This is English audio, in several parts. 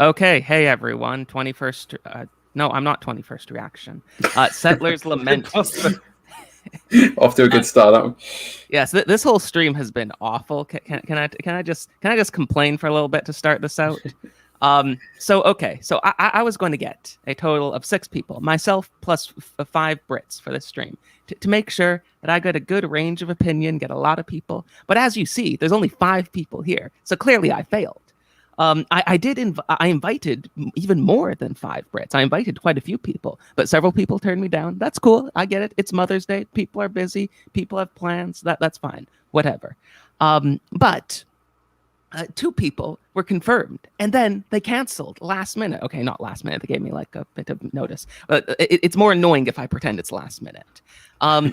Okay, hey everyone. 21st. No, I'm not 21st reaction. Settlers Lament. Off to a Uh, good start, that one. yes, this whole stream has been awful. Can I just complain for a little bit to start this out? So I was going to get a total of 6 people, myself plus 5 Brits for this stream, to make sure that I get a good range of opinion, get a lot of people. But as you see, there's only 5 people here, so clearly I failed. I invited even more than 5 Brits. I invited quite a few people, but several people turned me down. That's cool. I get it. It's Mother's Day. People are busy. People have plans. That's fine. Whatever. But 2 people were confirmed, and then they canceled last minute. Okay, not last minute. They gave me like a bit of notice. But it's more annoying if I pretend it's last minute.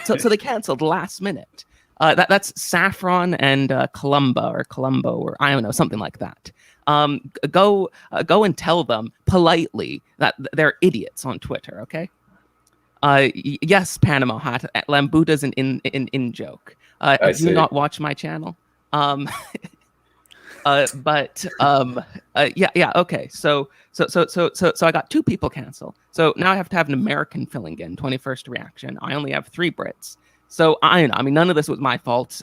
So they canceled last minute. That's Saffron and Colombo, or I don't know, something like that. Go and tell them politely that they're idiots on Twitter. Okay. Yes, Panama Hat. Lambuda's an in joke. Do see. not watch my channel. Yeah. Okay. So I got 2 people cancel. So now I have to have an American filling in 21st reaction. I only have 3 Brits. So I mean, none of this was my fault.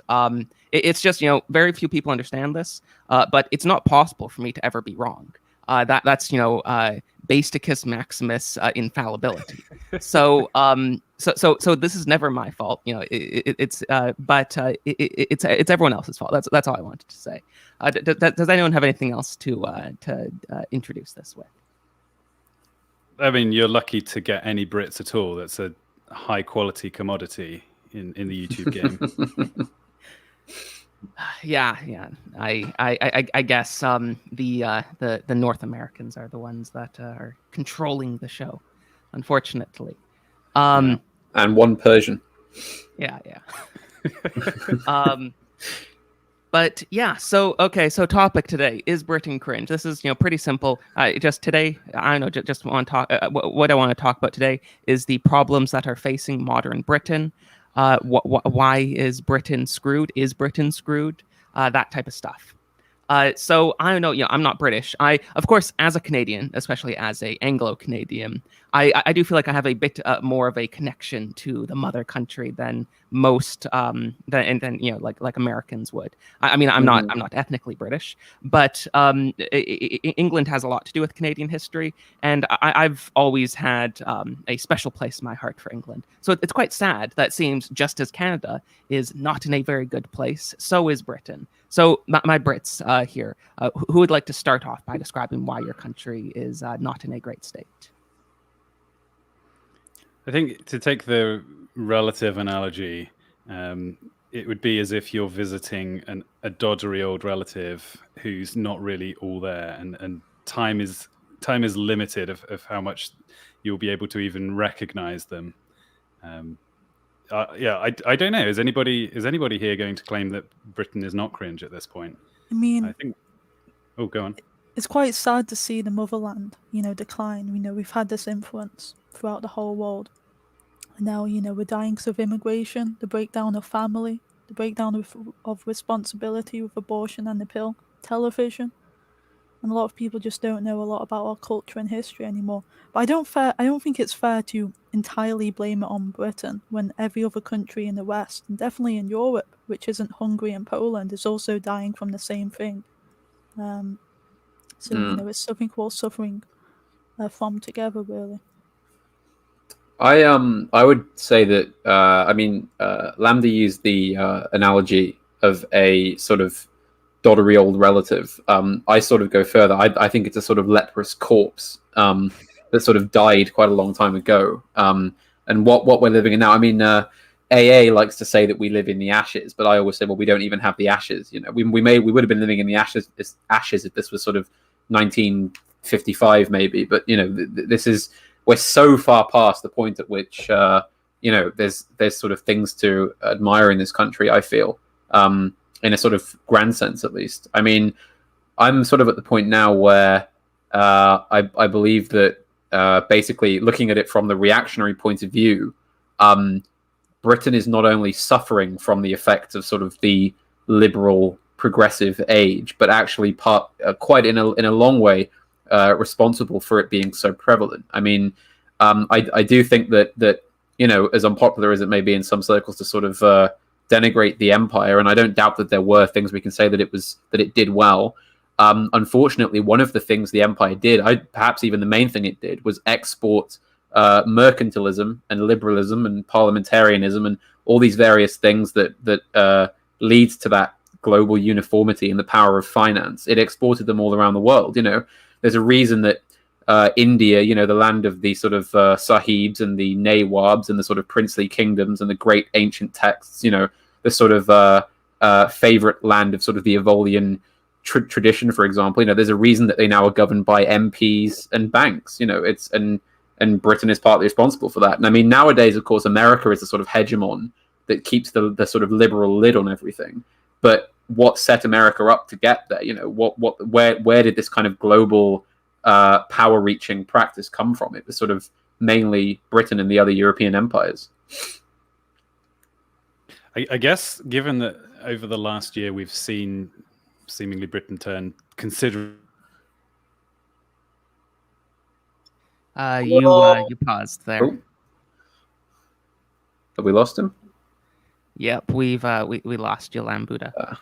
It's just, very few people understand this. But it's not possible for me to ever be wrong. That's Basticus Maximus infallibility. So this is never my fault. It's everyone else's fault. That's all I wanted to say. Does anyone have anything else to introduce this with? I mean, you're lucky to get any Brits at all. That's a high quality commodity in the YouTube game. Yeah. I guess the North Americans are the ones that are controlling the show, unfortunately. And one Persian. Yeah. But yeah, so topic today is Britain Cringe. This is pretty simple. Just today, I don't know, just want to talk. What I want to talk about today is the problems that are facing modern Britain. Why is Britain screwed? Is Britain screwed? That type of stuff. So I don't know. I'm not British. Of course, as a Canadian, especially as a Anglo-Canadian, I do feel like I have a bit more of a connection to the mother country than most than like Americans would. I mean, I'm not ethnically British, but England has a lot to do with Canadian history, and I've always had a special place in my heart for England. So it's quite sad that it seems just as Canada is not in a very good place, so is Britain. So my Brits here, who would like to start off by describing why your country is not in a great state? I think to take the relative analogy, it would be as if you're visiting a doddery old relative who's not really all there, and time is limited of how much you'll be able to even recognize them. I don't know. Is anybody here going to claim that Britain is not cringe at this point? I mean, I think. Oh, go on. It's quite sad to see the motherland, decline. We've had this influence throughout the whole world. And now, we're dying because of immigration, the breakdown of family, the breakdown of responsibility with abortion and the pill, television. And a lot of people just don't know a lot about our culture and history anymore. But I don't think it's fair to entirely blame it on Britain when every other country in the West, and definitely in Europe, which isn't Hungary and Poland, is also dying from the same thing. It's something we're all suffering from together, really. I would say that Lambda used the analogy of a sort of doddery old relative. I sort of go further. I think it's a sort of leprous corpse that sort of died quite a long time ago. And what we're living in now, I mean, AA likes to say that we live in the ashes, but I always say, well, we don't even have the ashes. We would have been living in the ashes if this was sort of 1955 maybe. But we're so far past the point at which there's sort of things to admire in this country, I feel, in a sort of grand sense at least. I mean, I'm sort of at the point now where I believe that basically looking at it from the reactionary point of view, Britain is not only suffering from the effects of sort of the liberal progressive age, but actually quite in a long way responsible for it being so prevalent. I mean, I do think that as unpopular as it may be in some circles to sort of denigrate the empire, and I don't doubt that there were things we can say that it did well. Unfortunately, one of the things the empire did, perhaps even the main thing it did, was export mercantilism and liberalism and parliamentarianism and all these various things that leads to that global uniformity and the power of finance. It exported them all around the world. There's a reason that India, the land of the sort of sahibs and the nawabs and the sort of princely kingdoms and the great ancient texts, the sort of favorite land of sort of the Evolian tradition, for example. There's a reason that they now are governed by MPs and banks. And Britain is partly responsible for that. And I mean, nowadays, of course, America is a sort of hegemon that keeps the sort of liberal lid on everything. But what set America up to get there? Where did this kind of global power-reaching practice come from? It was sort of mainly Britain and the other European empires. I guess, given that over the last year we've seen seemingly Britain turn considerably. You paused there. Oh. Have we lost him? Yep, we lost you, Lambuda.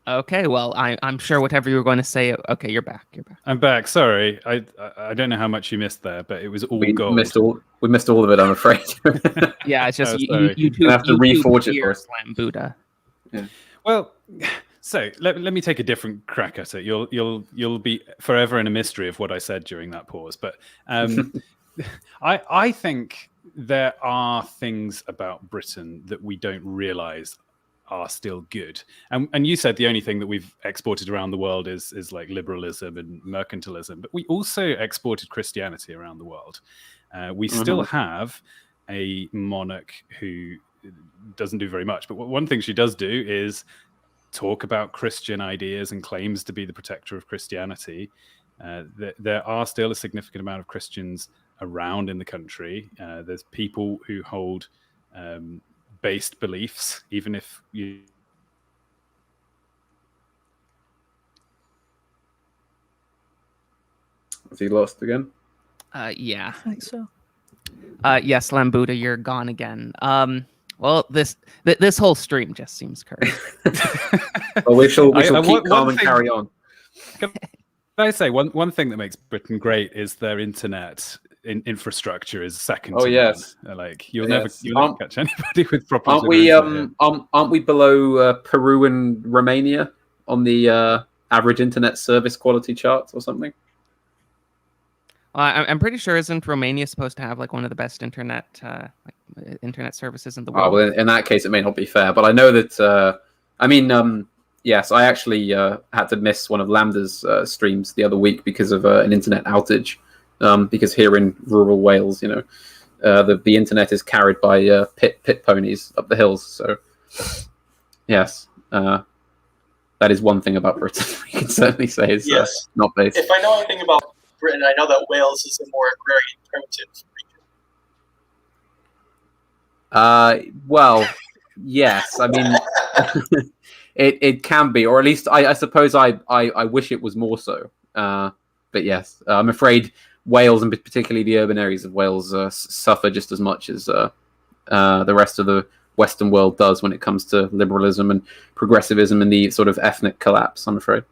Okay, well, I'm sure whatever you were going to say. Okay, you're back. I'm back. Sorry, I don't know how much you missed there, but it was all gold. We missed all of it, I'm afraid. Yeah, it's just you have to reforge it for us, Lambuda. Yeah. Well, so let me take a different crack at it. You'll be forever in a mystery of what I said during that pause. But I think there are things about Britain that we don't realise are still good. And you said the only thing that we've exported around the world is like liberalism and mercantilism, but we also exported Christianity around the world. We still have a monarch who doesn't do very much, but one thing she does do is talk about Christian ideas and claims to be the protector of Christianity. There are still a significant amount of Christians around in the country. There's people who hold based beliefs, even if you... Is he lost again? Yeah. I think so. Yes, Lambuda, you're gone again. Well, this whole stream just seems cursed. Well, we shall keep calm and carry on. Can I say one thing that makes Britain great is their internet infrastructure is second to none. Like you'll never catch anybody with proper. Aren't we below Peru and Romania on the average internet service quality charts or something? I'm pretty sure isn't Romania supposed to have like one of the best internet services in the world? Oh, well, in that case, it may not be fair. But I know that. Yes, I actually had to miss one of Lambda's streams the other week because of an internet outage. Because here in rural Wales, the internet is carried by pit ponies up the hills. So, yes, that is one thing about Britain we can certainly say is not based. If I know anything about Britain, I know that Wales is a more agrarian, primitive region. Well, yes. I mean, it can be, or at least I suppose I wish it was more so. But yes, I'm afraid Wales, and particularly the urban areas of Wales, suffer just as much as the rest of the Western world does when it comes to liberalism and progressivism and the sort of ethnic collapse, I'm afraid.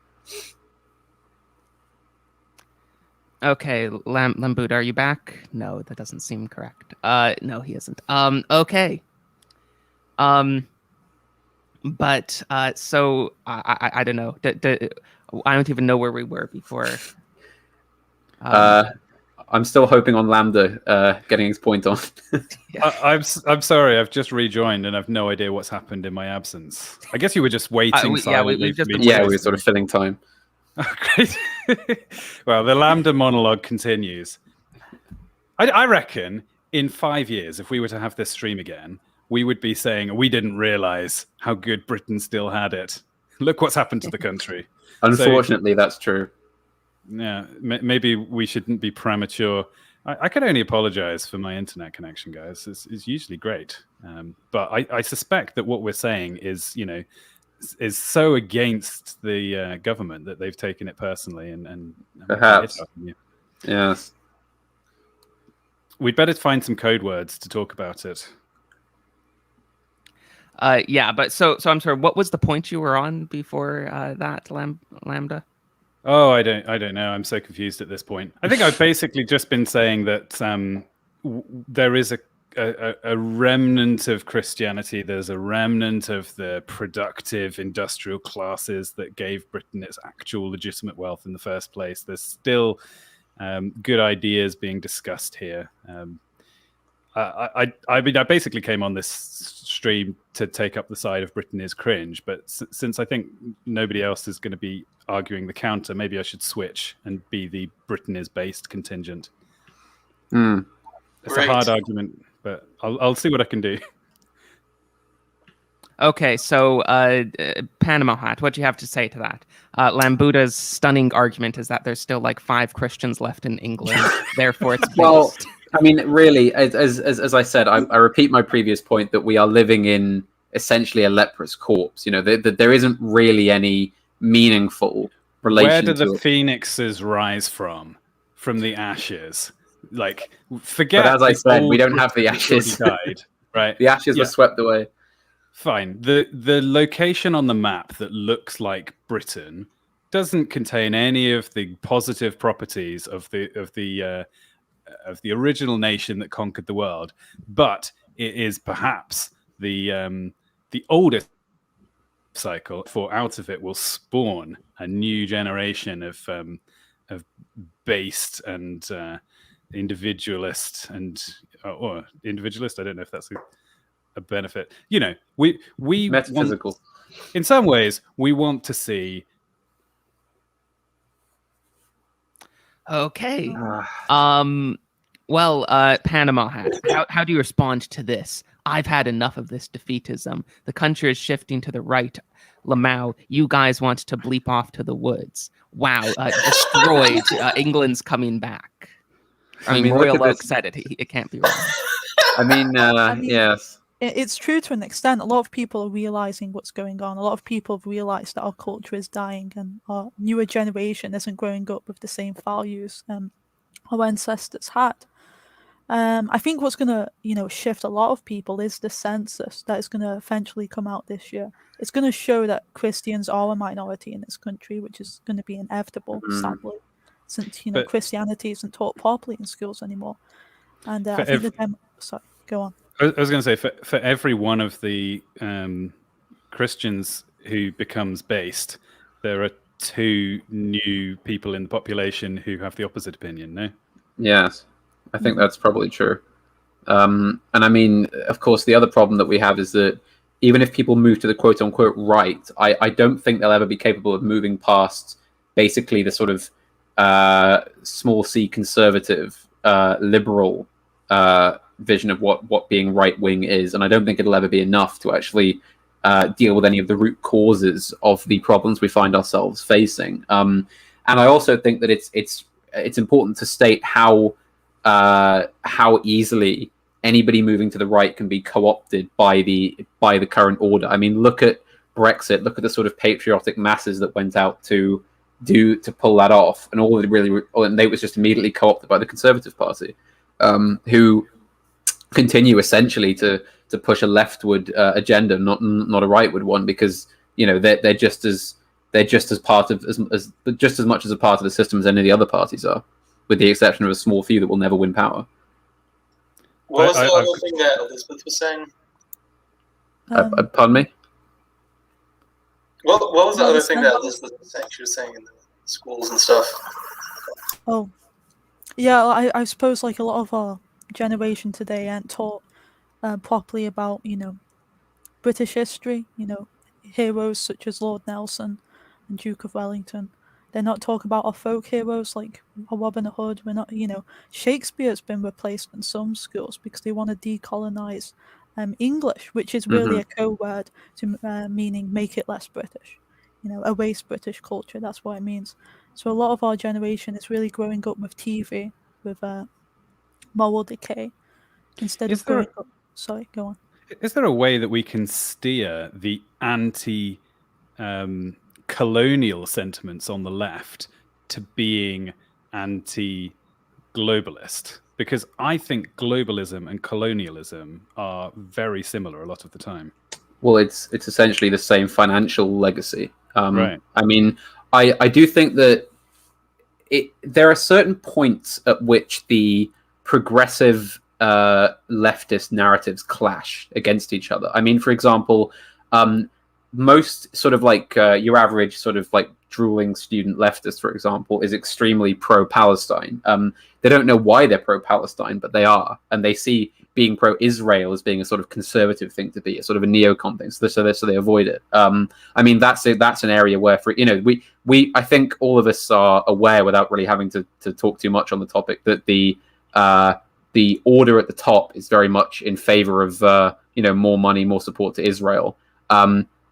Okay, Lambuda, are you back? No, that doesn't seem correct. No, he isn't. Okay. But so I don't know. I don't even know where we were before. I'm still hoping on Lambda getting his point on. I'm sorry, I've just rejoined and I've no idea what's happened in my absence. I guess you were just waiting silently. We were sort of filling time. Oh, great. Well, the Lambda monologue continues. I reckon in 5 years, if we were to have this stream again, we would be saying we didn't realize how good Britain still had it. Look what's happened to the country. Unfortunately, that's true. Yeah, maybe we shouldn't be premature. I can only apologize for my internet connection, guys. It's usually great. But I suspect that what we're saying is, is so against the government that they've taken it personally and Perhaps. Yes. We'd better find some code words to talk about it. Yeah, but so I'm sorry. What was the point you were on before that, Lambda? Oh, I don't know. I'm so confused at this point. I think I've basically just been saying that there is a remnant of Christianity. There's a remnant of the productive industrial classes that gave Britain its actual legitimate wealth in the first place. There's still good ideas being discussed here. I mean, I basically came on this stream to take up the side of Britannia's cringe, but since I think nobody else is going to be arguing the counter, maybe I should switch and be the Britannia's based contingent. It's a hard argument, but I'll see what I can do. Okay, so Panama Hat, what do you have to say to that? Lambuda's stunning argument is that there's still like 5 Christians left in England, therefore it's based. Well, I mean, really, as I said, I repeat my previous point that we are living in essentially a leprous corpse. You know, there isn't really any meaningful relation. Where do the it. phoenixes rise from? From the ashes. Like, forget. But as I said, we don't have the ashes. Died, right? The ashes were swept away. Fine. The location on the map that looks like Britain doesn't contain any of the positive properties of the original nation that conquered the world, but it is perhaps the oldest cycle. For out of it will spawn a new generation of based and individualist and or individualist. I don't know if that's a benefit. You know, we metaphysical. In some ways, we want to see. Okay. Well, Panama Hat, how do you respond to this? I've had enough of this defeatism. The country is shifting to the right. Lamau, you guys want to bleep off to the woods. Wow, destroyed. England's coming back. I mean Royal Oak said it. It can't be wrong. I mean, yes. It's true to an extent. A lot of people are realizing what's going on. A lot of people have realized that our culture is dying and our newer generation isn't growing up with the same values our ancestors had. I think what's going to, shift a lot of people is the census that is going to eventually come out this year. It's going to show that Christians are a minority in this country, which is going to be inevitable, sadly, since Christianity isn't taught properly in schools anymore. And I think sorry, go on. I was going to say, for every one of the Christians who becomes based, there are 2 new people in the population who have the opposite opinion, no? Yes, I think that's probably true. And I mean, of course, the other problem that we have is that even if people move to the quote-unquote right, I don't think they'll ever be capable of moving past basically the sort of small c conservative, liberal vision of what being right-wing is. And I don't think it'll ever be enough to actually deal with any of the root causes of the problems we find ourselves facing. And I also think that it's important to state how easily anybody moving to the right can be co-opted by the current order. I mean, look at Brexit. Look at the sort of patriotic masses that went out to pull that off, and and they was just immediately co-opted by the Conservative Party, who continue essentially to push a leftward agenda, not a rightward one, because they're just as part of just as much as a part of the system as any of the other parties are, with the exception of a small few that will never win power. What was the other thing that Elizabeth was saying? Pardon me? What was the other thing that Elizabeth was saying? She was saying in the schools and stuff. Oh, yeah, I suppose like a lot of our generation today aren't taught properly about, British history, heroes such as Lord Nelson and Duke of Wellington. They're not talking about our folk heroes like Robin Hood. We're not, Shakespeare's been replaced in some schools because they want to decolonize English, which is really a code word to meaning make it less British, erase British culture. That's what it means. So a lot of our generation is really growing up with TV, with moral decay, instead of growing up. Sorry, go on. Is there a way that we can steer the anti colonial sentiments on the left to being anti-globalist, because I think globalism and colonialism are very similar a lot of the time. Well, it's essentially the same financial legacy. Right. I mean, I do think that there are certain points at which the progressive leftist narratives clash against each other. I mean, for example, most sort of like your average sort of like drooling student leftist, for example, is extremely pro-Palestine. They don't know why they're pro-Palestine, but they are, and they see being pro-Israel as being a sort of conservative thing to be, a sort of a neocon thing, so they avoid it. I mean, that's an area where, for we I think all of us are aware, without really having to talk too much on the topic, that the order at the top is very much in favor of more money, more support to Israel,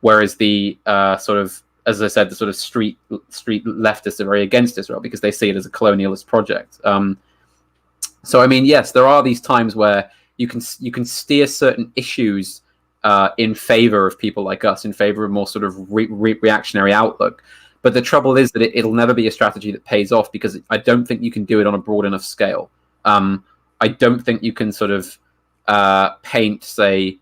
whereas the sort of, as I said, the sort of street leftists are very against Israel because they see it as a colonialist project. So I mean, yes, there are these times where you can steer certain issues in favor of people like us, in favor of more sort of reactionary outlook. But the trouble is that it'll never be a strategy that pays off, because I don't think you can do it on a broad enough scale. I don't think you can sort of paint, say,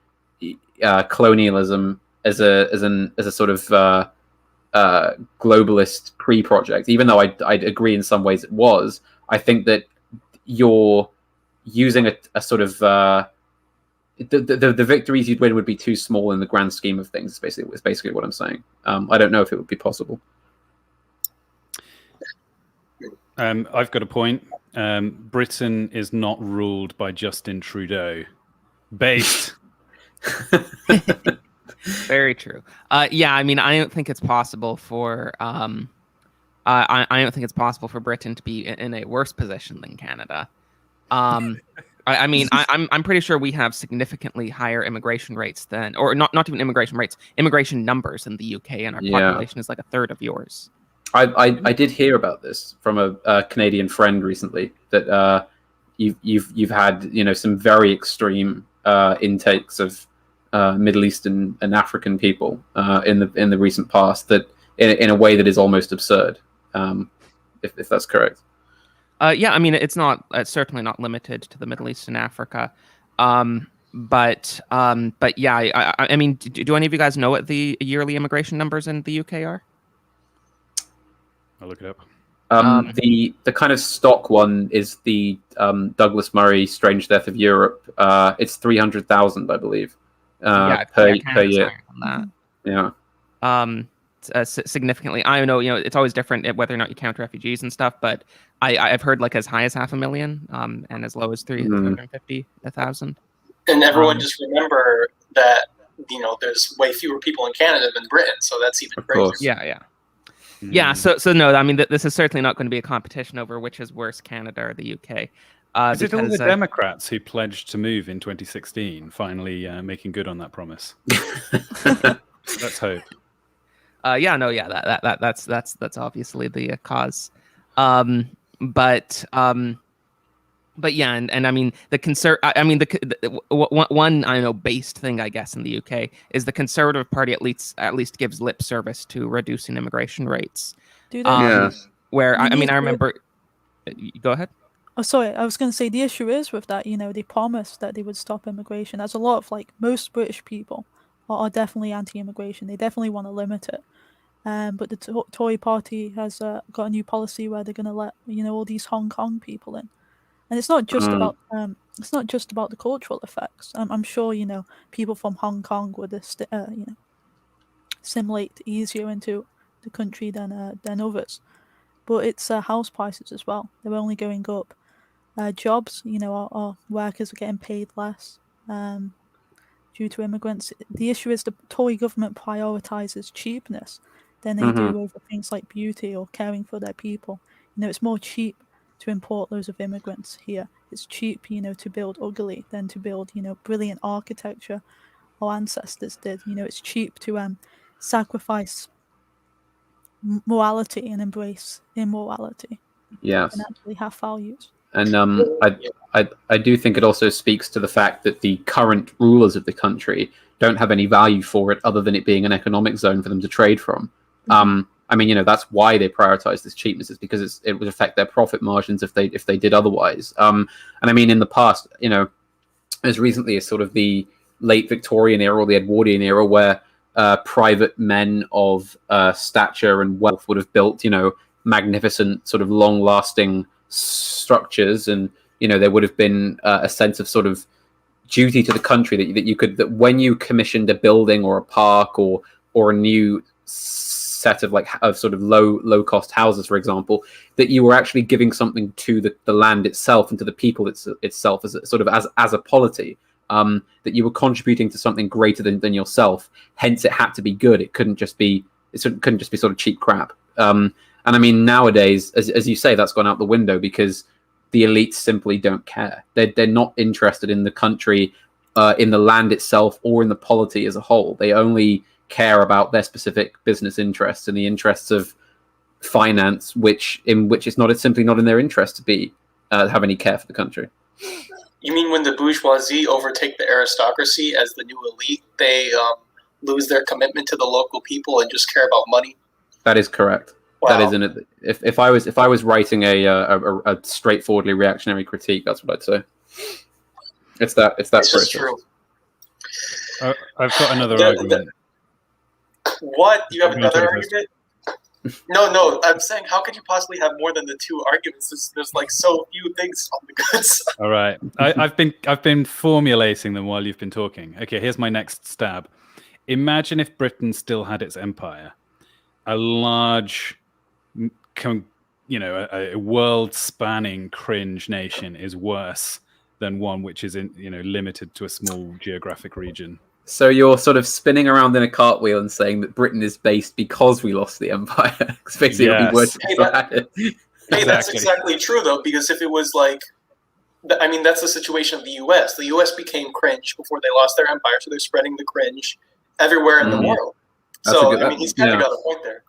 colonialism as a sort of globalist pre-project, even though I'd agree in some ways it was. I think that you're using a sort of the victories you'd win would be too small in the grand scheme of things. Is basically what I'm saying. I don't know if it would be possible. I've got a point. Britain is not ruled by Justin Trudeau. Based. Very true. Yeah, I mean, I don't think it's possible for I don't think it's possible for Britain to be in a worse position than Canada. I mean, I'm pretty sure we have significantly higher immigration rates than, or not even immigration rates, immigration numbers in the UK, and our population is like a third of yours. I did hear about this from a Canadian friend recently, that you've had some very extreme intakes of Middle Eastern and African people in the recent past, that in a way that is almost absurd, if that's correct. Yeah, I mean, it's certainly not limited to the Middle East and Africa, but yeah, I mean, do any of you guys know what the yearly immigration numbers in the UK are? I'll look it up. The kind of stock one is the Douglas Murray Strange Death of Europe. It's 300,000, I believe, per year. Yeah. Significantly. I don't know, it's always different whether or not you count refugees and stuff, but I've heard like as high as 500,000, and as low as 350,000. And everyone just remember that there's way fewer people in Canada than Britain, so that's even crazier. Yeah. Yeah, so no, I mean, this is certainly not going to be a competition over which is worse, Canada or the UK. Is it all the Democrats who pledged to move in 2016 finally making good on that promise? Let's hope. That's obviously the cause. But yeah, and I mean one I don't know based thing, I guess, in the UK is the Conservative Party at least gives lip service to reducing immigration rates. Do they? Where I remember. Go ahead. Oh, sorry. I was going to say the issue is with that. They promised that they would stop immigration. As a lot of most British people are definitely anti-immigration. They definitely want to limit it. But the Tory party has got a new policy where they're going to let all these Hong Kong people in. And it's not just about the cultural effects. I'm sure people from Hong Kong would assimilate easier into the country than others. But it's house prices as well. They're only going up. Jobs, our workers are getting paid less due to immigrants. The issue is the Tory government prioritizes cheapness than they do over things like beauty or caring for their people. It's more cheap to import loads of immigrants here. It's cheap, to build ugly than to build, brilliant architecture our ancestors did. It's cheap to sacrifice morality and embrace immorality. Yes. And actually have values. And I do think it also speaks to the fact that the current rulers of the country don't have any value for it other than it being an economic zone for them to trade from. I mean, that's why they prioritize this cheapness, is because it would affect their profit margins if they did otherwise. And I mean, in the past, as recently as sort of the late Victorian era or the Edwardian era, where private men of stature and wealth would have built, magnificent sort of long-lasting structures, and there would have been a sense of sort of duty to the country that when you commissioned a building or a park or a new set of sort of low cost houses, for example, that you were actually giving something to the land itself and to the people itself as a polity, that you were contributing to something greater than yourself. Hence, it had to be good. It couldn't just be sort of cheap crap. And I mean, nowadays, as you say, that's gone out the window because the elites simply don't care. They're not interested in the country, in the land itself, or in the polity as a whole. They only care about their specific business interests and the interests of finance, which it's simply not in their interest to be have any care for the country. You mean when the bourgeoisie overtake the aristocracy as the new elite, they lose their commitment to the local people and just care about money? That is correct. Wow. That is in it. If I was writing a straightforwardly reactionary critique, that's what I'd say. It's that just true. I've got another argument. What? You have another argument? No. I'm saying, how could you possibly have more than the two arguments? There's like so few things on the good side. All right, I've been formulating them while you've been talking. Okay, here's my next stab. Imagine if Britain still had its empire, a large, a world-spanning cringe nation is worse than one which is limited to a small geographic region. So you're sort of spinning around in a cartwheel and saying that Britain is based because we lost the empire. It's basically Yes. worse. Hey, that's exactly true, though, because if it was like, I mean, that's the situation of the U.S. The U.S. became cringe before they lost their empire, so they're spreading the cringe everywhere in the world. So, he's kind of got a point there.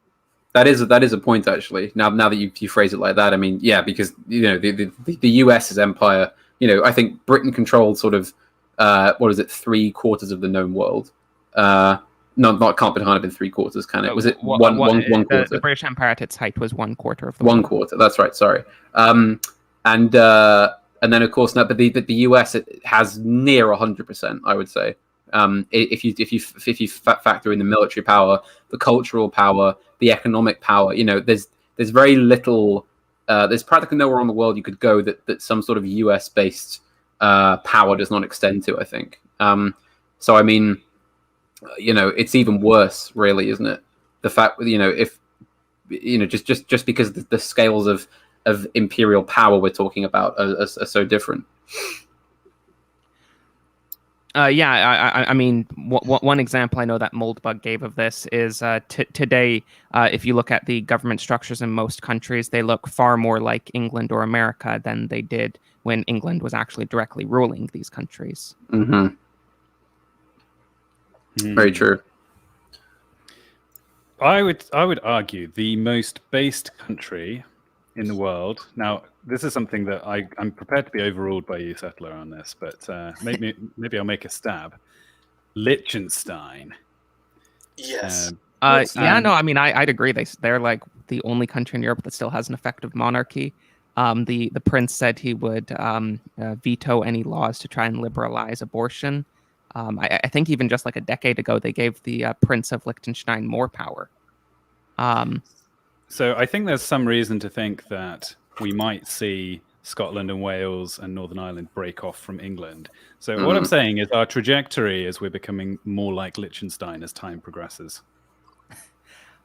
That is a point, actually. Now that you phrase it like that, I mean, yeah, because the U.S.'s empire, I think Britain controlled sort of 3/4 of the known world. Can't have been 3/4, can it? Was it one quarter? The British Empire at its height was 1/4 of the one world. quarter. That's right. Sorry. And then of course, but the US, it has near 100%. I would say. If you factor in the military power, the cultural power, the economic power, there's very little. There's practically nowhere in the world you could go that some sort of US based power does not extend to, I think. So I mean, it's even worse, really, isn't it? The fact, if just because the scales of imperial power we're talking about are so different. I mean, one example I know that Moldbug gave of this is today, if you look at the government structures in most countries, they look far more like England or America than they did when England was actually directly ruling these countries. Mm-hmm. Very true. I would argue the most based country in the world. Now, this is something that I'm prepared to be overruled by you, Settler, on this, but maybe I'll make a stab. Liechtenstein. Yes. I'd agree. They're like the only country in Europe that still has an effective monarchy. The prince said he would veto any laws to try and liberalize abortion. I think even just like a decade ago, they gave the Prince of Liechtenstein more power. So I think there's some reason to think that we might see Scotland and Wales and Northern Ireland break off from England. So what I'm saying is our trajectory is we're becoming more like Liechtenstein as time progresses.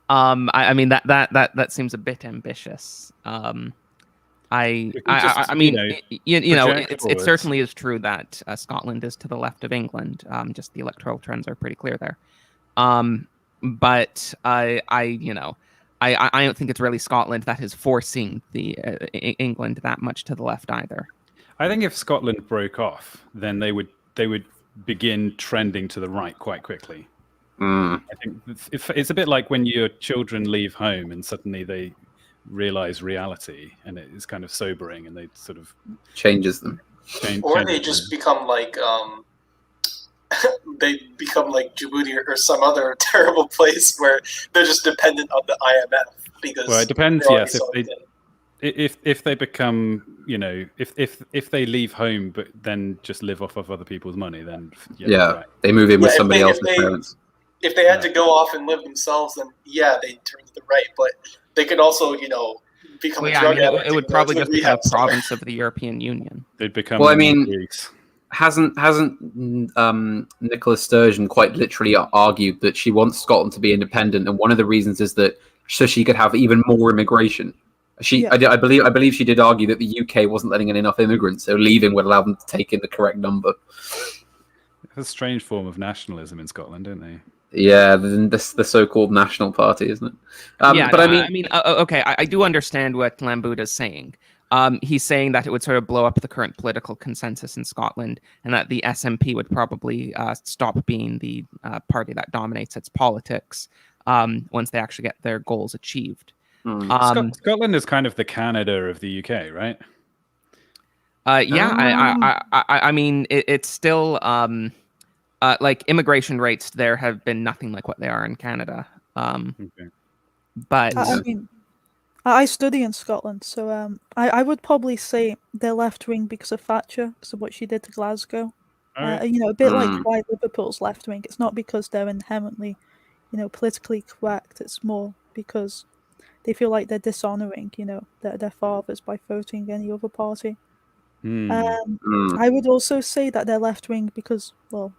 I mean that seems a bit ambitious. It certainly is true that Scotland is to the left of England. Just the electoral trends are pretty clear there. But I don't think it's really Scotland that is forcing the England that much to the left either. I think if Scotland broke off, then they would begin trending to the right quite quickly. I think it's a bit like when your children leave home and suddenly they realize reality, and it's kind of sobering, and they sort of changes them. Or they just become like they become like Djibouti or some other terrible place where they're just dependent on the IMF because. Well, it depends. Yes, if they become, if they leave home but then just live off of other people's money, then right. They move in with somebody else's parents. If they had to go off and live themselves, then they turn to the right. But they could also, become a drug addict. It would probably just become a province of the European Union. They'd become. Well, I mean, hasn't Nicola Sturgeon quite literally argued that she wants Scotland to be independent, and one of the reasons is that so she could have even more immigration. I believe she did argue that the UK wasn't letting in enough immigrants, so leaving would allow them to take in the correct number. It's a strange form of nationalism in Scotland, don't they? Yeah, the so-called National Party, isn't it? I do understand what Lambuda is saying. He's saying that it would sort of blow up the current political consensus in Scotland, and that the SNP would probably stop being the party that dominates its politics once they actually get their goals achieved. Scotland is kind of the Canada of the UK, right? I mean, it's still like immigration rates there have been nothing like what they are in Canada. But I mean, I study in Scotland, so I would probably say they're left wing because of Thatcher, because of what she did to Glasgow. A bit like why Liverpool's left wing. It's not because they're inherently, politically correct. It's more because they feel like they're dishonoring, their fathers by voting any other party. I would also say that they're left wing because, well,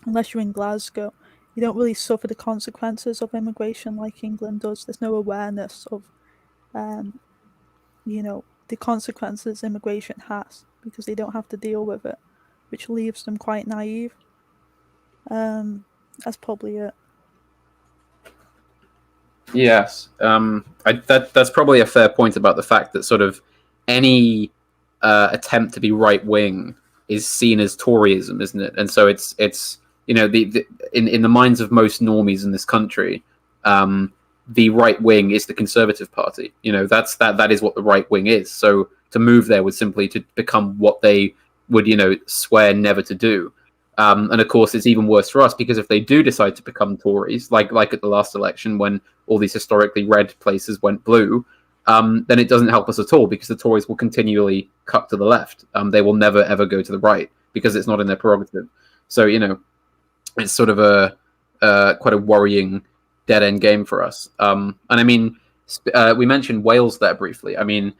unless you're in Glasgow, you don't really suffer the consequences of immigration like England does. There's no awareness of, the consequences immigration has because they don't have to deal with it, which leaves them quite naive. That's probably it. Yes, that's probably a fair point about the fact that sort of any attempt to be right wing is seen as Toryism, isn't it? And so it's in the minds of most normies in this country, the right wing is the Conservative Party. That is what the right wing is. So to move there would simply to become what they would swear never to do. And of course, it's even worse for us because if they do decide to become Tories, like at the last election when all these historically red places went blue, then it doesn't help us at all because the Tories will continually cut to the left. They will never, ever go to the right because it's not in their prerogative. So, it's sort of quite a worrying dead-end game for us. And I mean, we mentioned Wales there briefly. I mean,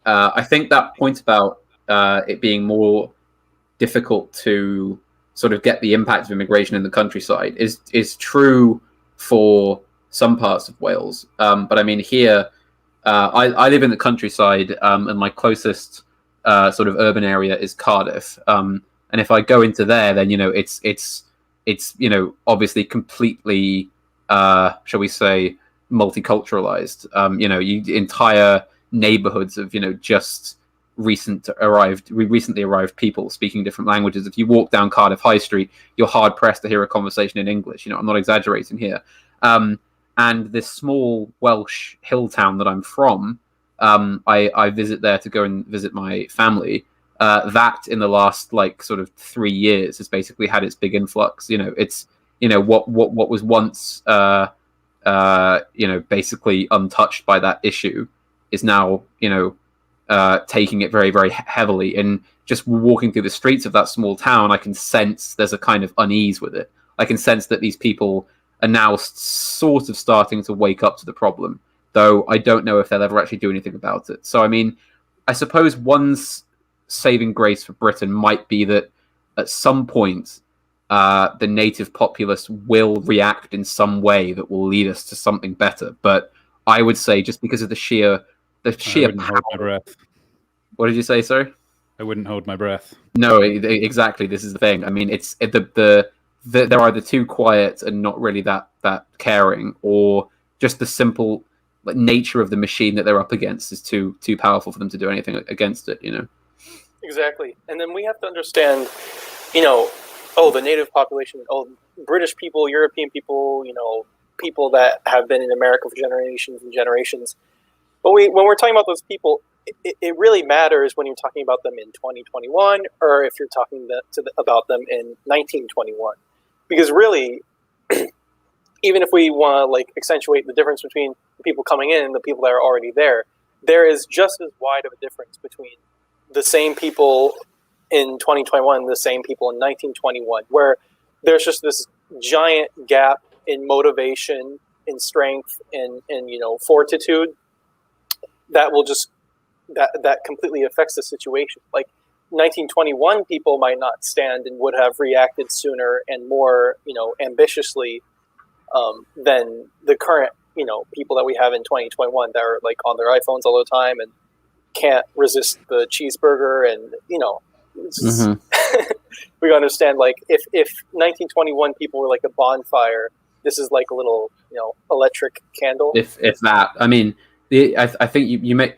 I think that point about it being more difficult to sort of get the impact of immigration in the countryside is true for some parts of Wales. But I mean, here, I live in the countryside, and my closest sort of urban area is Cardiff. And if I go into there, then it's obviously completely, shall we say, multiculturalized. Entire neighborhoods of just recently arrived people speaking different languages. If you walk down Cardiff High Street, you're hard pressed to hear a conversation in English. I'm not exaggerating here. And this small Welsh hill town that I'm from, I visit there to go and visit my family. That in the last sort of 3 years has basically had its big influx. It's what was once basically untouched by that issue is now taking it very, very heavily. And just walking through the streets of that small town, I can sense there's a kind of unease with it. I can sense that these people are now sort of starting to wake up to the problem, though I don't know if they'll ever actually do anything about it. So, I mean, I suppose one saving grace for Britain might be that at some point the native populace will react in some way that will lead us to something better. But I would say just because of the sheer power. What did you say, sorry? I wouldn't hold my breath. No, exactly. This is the thing. I mean, they're either too quiet and not really that caring, or just the simple nature of the machine that they're up against is too powerful for them to do anything against it. Exactly. And then we have to understand, the native population, British people, European people, people that have been in America for generations and generations. But when we're talking about those people, it really matters when you're talking about them in 2021 or if you're talking about them in 1921. Because really, even if we want to like accentuate the difference between the people coming in and the people that are already there, there is just as wide of a difference between the same people in 2021 and the same people in 1921, where there's just this giant gap in motivation, in strength, in fortitude that will just that completely affects the situation. Like 1921 people might not stand and would have reacted sooner and more ambitiously than the current people that we have in 2021 that are like on their iPhones all the time and can't resist the cheeseburger and we understand like if 1921 people were like a bonfire, this is like a little electric candle. If that, I mean, I think you make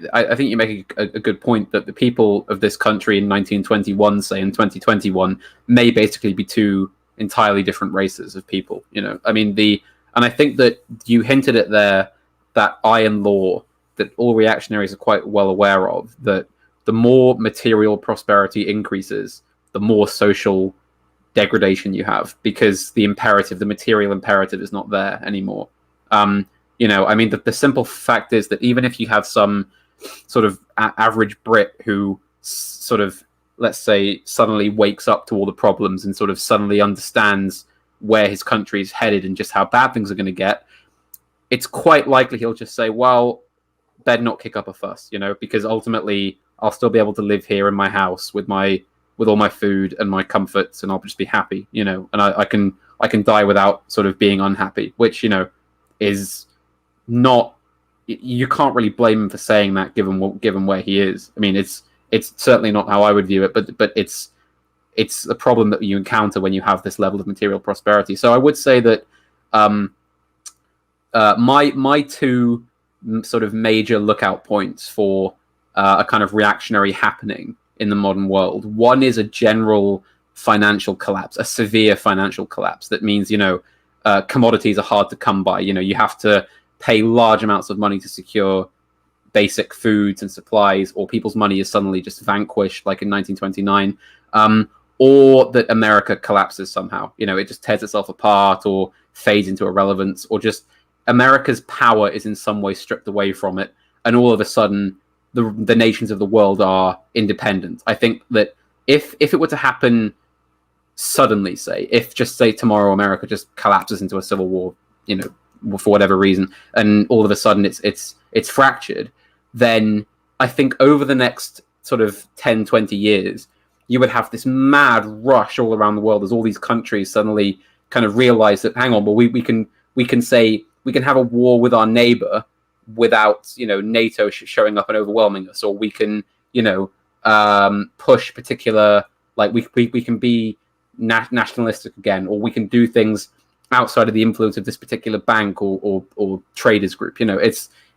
a good point that the people of this country in 1921, say in 2021, may basically be two entirely different races of people. I mean and I think that you hinted at there that iron law that all reactionaries are quite well aware of, that the more material prosperity increases, the more social degradation you have, because the material imperative is not there anymore. I mean, the simple fact is that even if you have some sort of average Brit who sort of, let's say, suddenly wakes up to all the problems and sort of suddenly understands where his country is headed and just how bad things are going to get, it's quite likely he'll just say, well, better not kick up a fuss, because ultimately I'll still be able to live here in my house with all my food and my comforts, and I'll just be happy, and I can die without sort of being unhappy, which, is not, you can't really blame him for saying that given where he is. I mean, it's certainly not how I would view it, but it's a problem that you encounter when you have this level of material prosperity. So I would say that my two sort of major lookout points for a kind of reactionary happening in the modern world. One is a general financial collapse, a severe financial collapse. That means, commodities are hard to come by. You have to pay large amounts of money to secure basic foods and supplies, or people's money is suddenly just vanquished, like in 1929. Or that America collapses somehow. It just tears itself apart or fades into irrelevance, or just America's power is in some way stripped away from it, and all of a sudden the nations of the world are independent. I think that if it were to happen suddenly, if tomorrow America just collapses into a civil war, for whatever reason, and all of a sudden it's fractured, then I think over the next sort of 10, 20 years, you would have this mad rush all around the world as all these countries suddenly kind of realize that, hang on, well, we can have a war with our neighbor without NATO showing up and overwhelming us, or we can push particular, like we can be nationalistic again, or we can do things outside of the influence of this particular bank or traders group.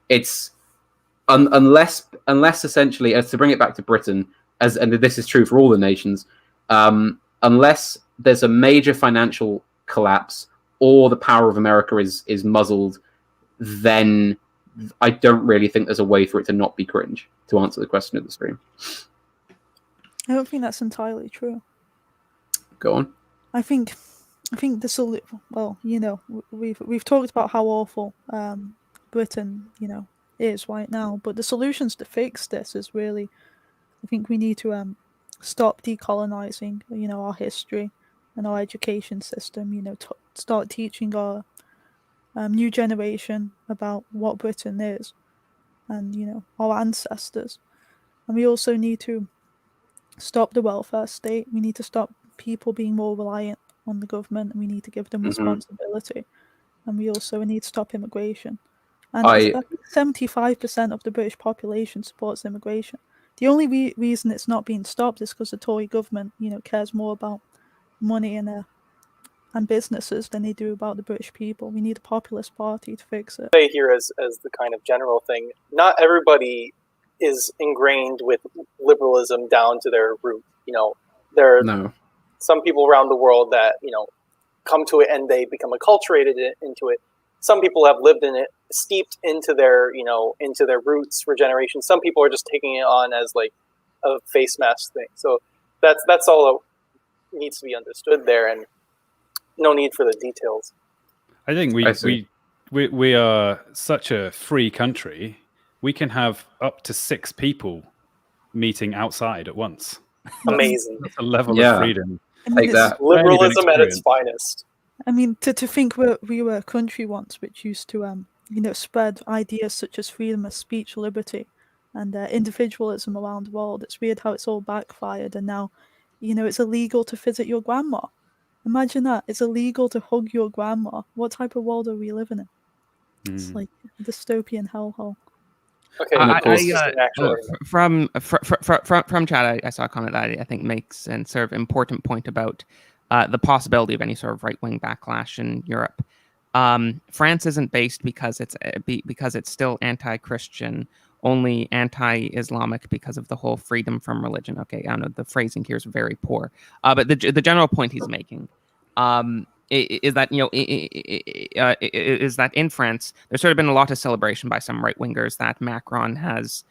It's unless essentially, as to bring it back to Britain, and this is true for all the nations, unless there's a major financial collapse or the power of America is muzzled, then I don't really think there's a way for it to not be cringe, to answer the question of the stream. I don't think that's entirely true. Go on. I think we've talked about how awful Britain, is right now, but the solutions to fix this is really, I think we need to stop decolonizing, our history and our education system, start teaching our new generation about what Britain is and, our ancestors. And we also need to stop the welfare state. We need to stop people being more reliant on the government, and we need to give them responsibility. And we also need to stop immigration. And I think 75% of the British population supports immigration. The only reason it's not being stopped is because the Tory government, cares more about money and businesses than they do about the British people. We need a populist party to fix it. Say here as the kind of general thing, not everybody is ingrained with liberalism down to their root. There are some people around the world that, come to it and they become acculturated into it. some people have lived in it, steeped into their roots for generations. Some people are just taking it on as like a face mask thing. So that's all that needs to be understood there, and no need for the details. I think we are such a free country. We can have up to 6 people meeting outside at once. Amazing. That's a level of freedom. I mean, Take that. Liberalism at its finest. I mean, to think we were a country once which used to spread ideas such as freedom of speech, liberty, and individualism around the world. It's weird how it's all backfired, and now, it's illegal to visit your grandma. Imagine that. It's illegal to hug your grandma. What type of world are we living in? It's like a dystopian hellhole. Okay, from chat, I saw a comment that I think makes an sort of important point about the possibility of any sort of right-wing backlash in Europe. France isn't based because it's still anti-Christian, only anti-Islamic because of the whole freedom from religion. Okay, I know the phrasing here is very poor, but the general point he's making is that is that in France there's sort of been a lot of celebration by some right wingers that Macron has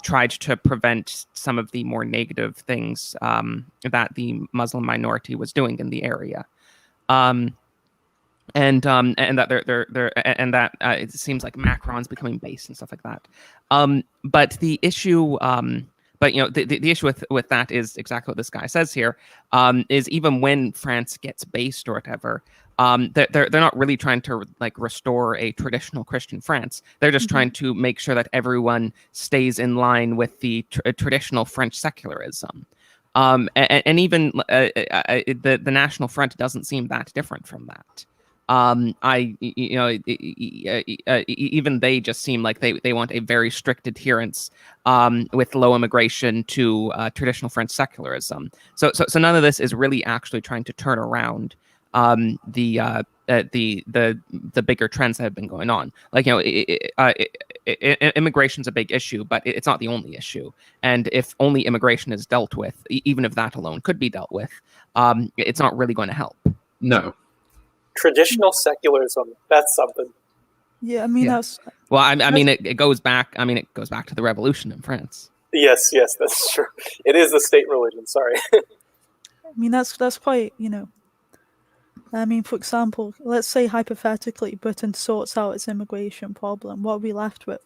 tried to prevent some of the more negative things that the Muslim minority was doing in the area. And that it seems like Macron's becoming base and stuff like that. But the issue, the issue with that is exactly what this guy says here. Is even when France gets based or whatever, they're not really trying to like restore a traditional Christian France. They're just trying to make sure that everyone stays in line with the traditional French secularism. And even the National Front doesn't seem that different from that. Even they just seem like they want a very strict adherence with low immigration to traditional French secularism. So none of this is really actually trying to turn around the bigger trends that have been going on. Like immigration's a big issue, but it's not the only issue. And if only immigration is dealt with, even if that alone could be dealt with, it's not really going to help. No. Traditional secularism, that's something. Yeah, I mean, that's... Well, I mean, it goes back. I mean, it goes back to the revolution in France. Yes, that's true. It is the state religion. Sorry. I mean, that's quite, I mean, for example, let's say hypothetically Britain sorts out its immigration problem. What are we left with?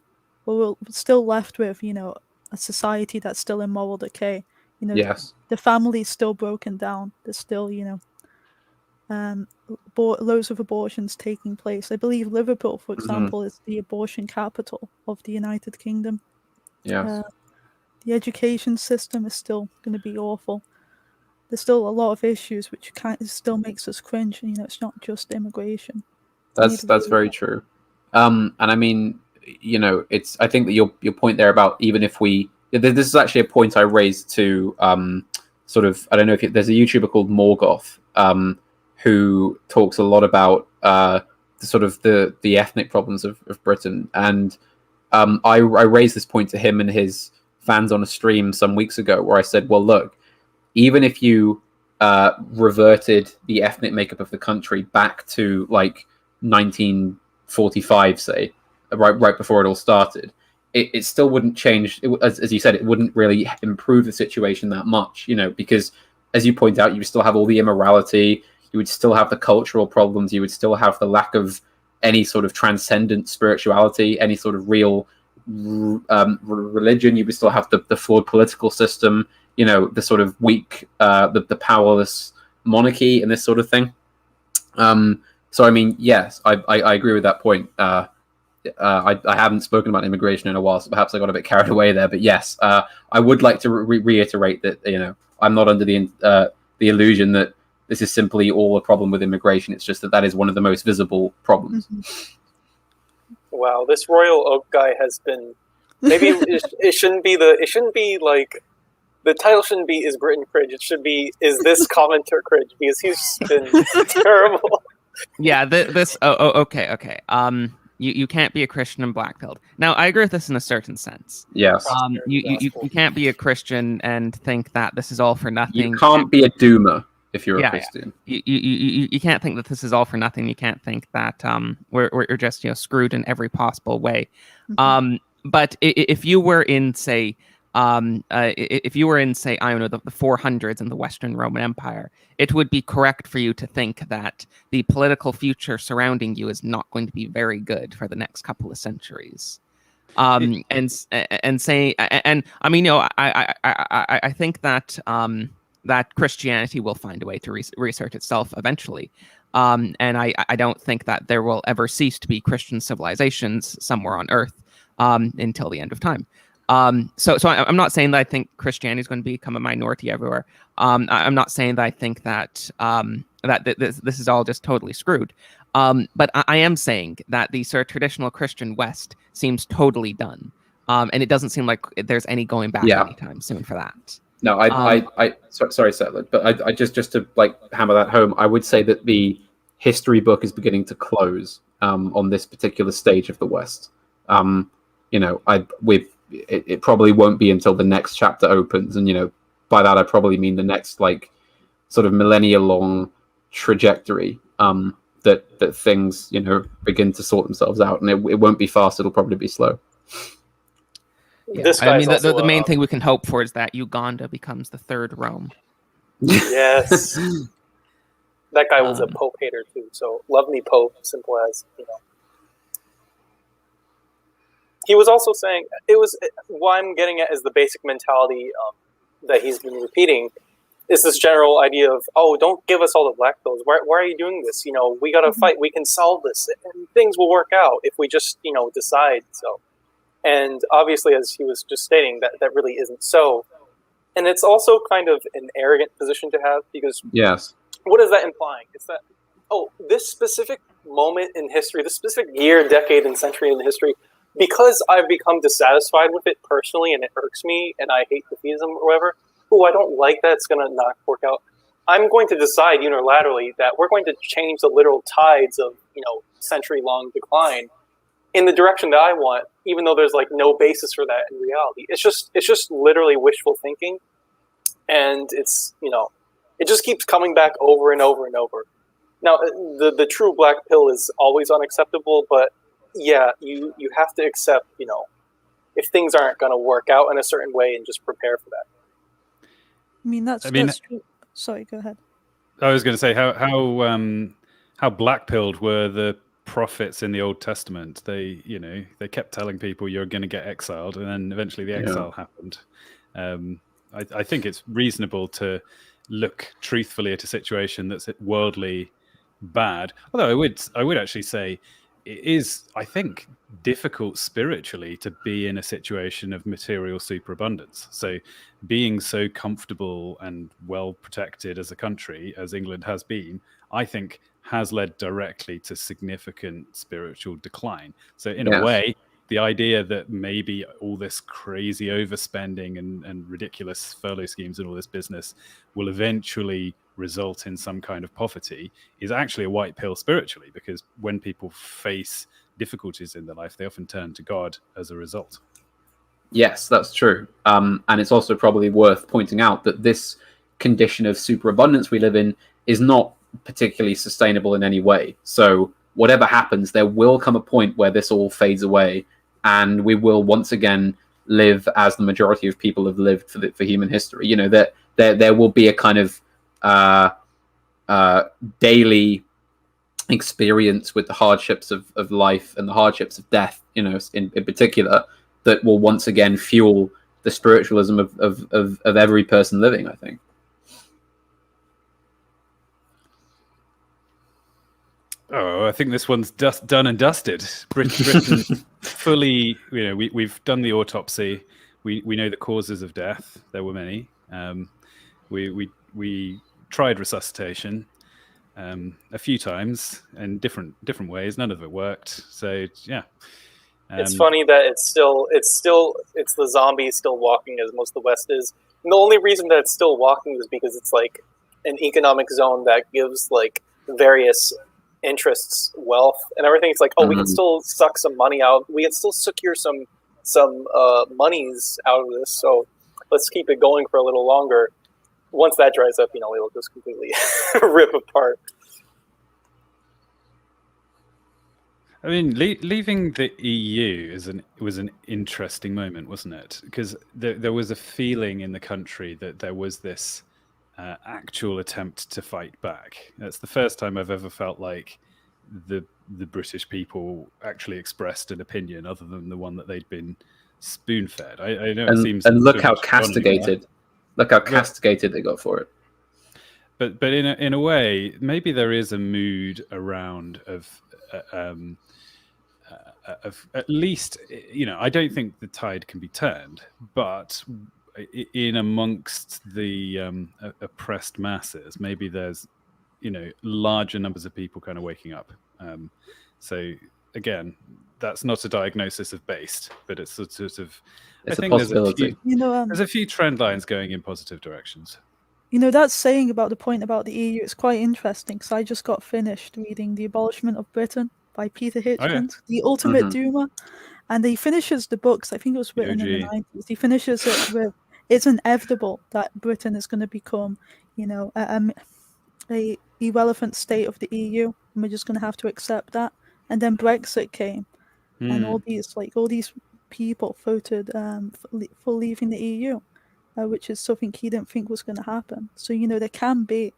Well, we're still left with, a society that's still in moral decay. Yes. The family's still broken down. There's still, loads of abortions taking place. I believe Liverpool, for example, is the abortion capital of the United Kingdom. Yes. The education system is still going to be awful. There's still a lot of issues which still makes us cringe. It's not just immigration. That's very true. And I mean, I think that your point there about even if this is actually a point I raised to sort of, I don't know if there's a YouTuber called Morgoth who talks a lot about the ethnic problems of Britain, and I raised this point to him and his fans on a stream some weeks ago, where I said, well, look, even if you reverted the ethnic makeup of the country back to like 1945, say, right before it all started, it still wouldn't change. As you said, it wouldn't really improve the situation that much, because as you point out, you still have all the immorality, you would still have the cultural problems, you would still have the lack of any sort of transcendent spirituality, any sort of real religion. You would still have the flawed political system, the sort of weak, the powerless monarchy and this sort of thing. So, I mean, yes, I agree with that point. I haven't spoken about immigration in a while, so perhaps I got a bit carried away there. But yes, I would like to reiterate that, I'm not under the illusion that this is simply all a problem with immigration. It's just that is one of the most visible problems. Wow, this Royal Oak guy has been. Maybe it shouldn't be like the title shouldn't be "Is Britain Cringe?" It should be "Is this commenter cringe?" Because he's been terrible. Yeah, this. Okay. You can't be a Christian and blackpilled. Now, I agree with this in a certain sense. Yes. You can't be a Christian and think that this is all for nothing. You can't be a doomer. if you're a Christian. You can't think that this is all for nothing. You can't think that we're just screwed in every possible way. But if you were in say I don't know, the 400s in the Western Roman Empire, it would be correct for you to think that the political future surrounding you is not going to be very good for the next couple of centuries. I mean, I think that that Christianity will find a way to reassert itself eventually. And I don't think that there will ever cease to be Christian civilizations somewhere on Earth until the end of time. So I'm not saying that I think Christianity is going to become a minority everywhere. I'm not saying that I think that this is all just totally screwed. But I am saying that the sort of traditional Christian West seems totally done. And it doesn't seem like there's any going back anytime soon for that. No, sorry, Settler, but I just to like hammer that home, I would say that the history book is beginning to close on this particular stage of the West. It probably won't be until the next chapter opens, and by that I probably mean the next like sort of millennia-long trajectory that things begin to sort themselves out, and it won't be fast. It'll probably be slow. Yeah. I mean, the main thing we can hope for is that Uganda becomes the third Rome. Yes, that guy was a Pope hater too. So love me, Pope. Simple as He was also saying what I'm getting at is the basic mentality that he's been repeating is this general idea of, oh, don't give us all the black pills. Why are you doing this? We got to fight. We can solve this, and things will work out if we just decide. So, and obviously, as he was just stating, that really isn't so. And it's also kind of an arrogant position to have, because what is that implying? It's that, this specific moment in history, this specific year, decade, and century in history, because I've become dissatisfied with it personally and it irks me and I hate defeatism or whatever, I don't like that, it's going to not work out. I'm going to decide unilaterally that we're going to change the literal tides of, century-long decline in the direction that I want, even though there's like no basis for that in reality. It's just literally wishful thinking. And it's, it just keeps coming back over and over and over. Now, the true black pill is always unacceptable, but yeah, you have to accept, if things aren't going to work out in a certain way, and just prepare for that. I mean, that's true. Sorry, go ahead. I was going to say how black-pilled were the prophets in the Old Testament. They kept telling people you're going to get exiled, and then eventually the exile happened. I think it's reasonable to look truthfully at a situation that's worldly bad. Although I would actually say it is, I think, difficult spiritually to be in a situation of material superabundance. So being so comfortable and well protected as a country as England has been, I think has led directly to significant spiritual decline. So in a way, the idea that maybe all this crazy overspending and ridiculous furlough schemes and all this business will eventually result in some kind of poverty is actually a white pill spiritually, because when people face difficulties in their life, they often turn to God as a result. Yes, that's true. And it's also probably worth pointing out that this condition of superabundance we live in is not particularly sustainable in any way. So whatever happens, there will come a point where this all fades away, and we will once again live as the majority of people have lived for human history. That there will be a kind of daily experience with the hardships of life and the hardships of death, in particular, that will once again fuel the spiritualism of every person living, I think. Oh, I think this one's done and dusted. Britain fully, we've done the autopsy. We know the causes of death. There were many. We tried resuscitation a few times in different ways. None of it worked. So yeah. It's funny that it's the zombies still walking as most of the West is. And the only reason that it's still walking is because it's like an economic zone that gives like various interests wealth and everything. It's like, we can still suck some money out. We can still secure some monies out of this. So let's keep it going for a little longer. once that dries up, it'll just completely rip apart. I mean, leaving the EU was an interesting moment, wasn't it? Because there was a feeling in the country that there was this actual attempt to fight back. That's the first time I've ever felt like the British people actually expressed an opinion other than the one that they'd been spoon-fed. I know it seems... And look how castigated they got for it. But in a way, maybe there is a mood around of at least, I don't think the tide can be turned, but in amongst the oppressed masses, maybe there's larger numbers of people kind of waking up. So again, that's not a diagnosis of based, but it's sort of it's a possibility. There's a few trend lines going in positive directions. That saying about the point about the EU is quite interesting, because I just got finished reading The Abolishment of Britain by Peter Hitchens, the ultimate doomer. And he finishes the books, I think it was written in the 90s, he finishes it with, it's inevitable that Britain is going to become, a irrelevant state of the EU, and we're just going to have to accept that. And then Brexit came, and all these people voted for leaving the EU. Which is something he didn't think was going to happen. So, there can be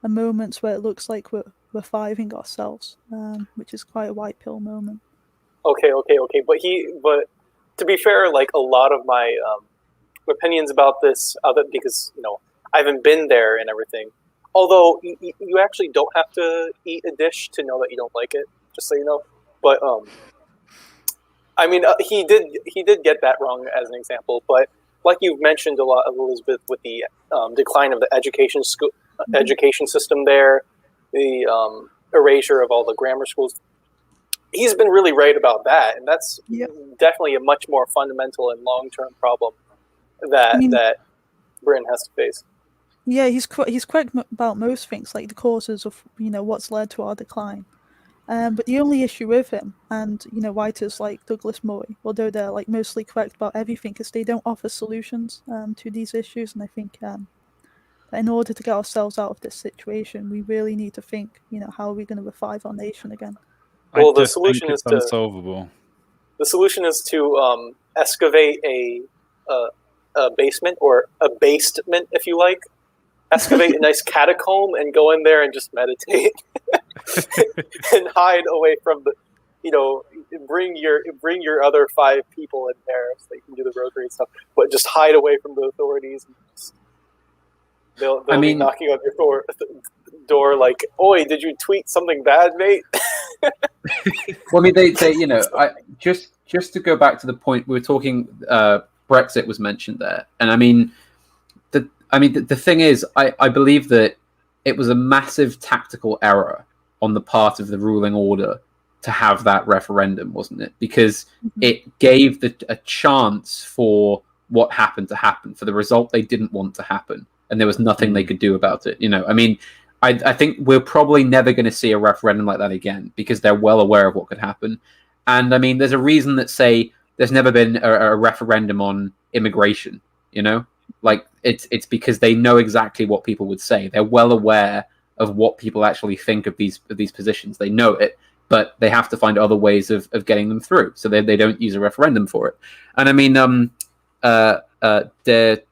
a moment where it looks like we're reviving ourselves, which is quite a white pill moment. Okay. But to be fair, like a lot of my opinions about this, because, I haven't been there and everything. Although you actually don't have to eat a dish to know that you don't like it, just so you know. But, I mean, he did get that wrong as an example, but like you've mentioned a lot, Elizabeth, with the decline of the education system there, the erasure of all the grammar schools, he's been really right about that, and that's definitely a much more fundamental and long-term problem that Britain has to face. Yeah, he's correct about most things, like the causes of what's led to our decline. But the only issue with him and writers like Douglas Murray, although they're mostly correct about everything, is they don't offer solutions to these issues. And I think that in order to get ourselves out of this situation, we really need to think, how are we going to revive our nation again? Well, the solution is unsolvable. The solution is to excavate a basement, or a basement, if you like. Excavate a nice catacomb and go in there and just meditate. And hide away from the, bring your other 5 people in there so they can do the rosary and stuff, but just hide away from the authorities. And they'll be knocking on your door like, "Oi, did you tweet something bad, mate?" Well, I mean, they just to go back to the point we were talking, Brexit was mentioned there, and the thing is, I believe that it was a massive tactical error on the part of the ruling order to have that referendum, wasn't it? Because it gave a chance for what happened to happen, for the result they didn't want to happen, and there was nothing they could do about it. I think we're probably never going to see a referendum like that again, because they're well aware of what could happen. And there's a reason that say there's never been a referendum on immigration. It's because they know exactly what people would say. They're well aware of what people actually think of these positions. They know it, but they have to find other ways of getting them through. So they don't use a referendum for it. And de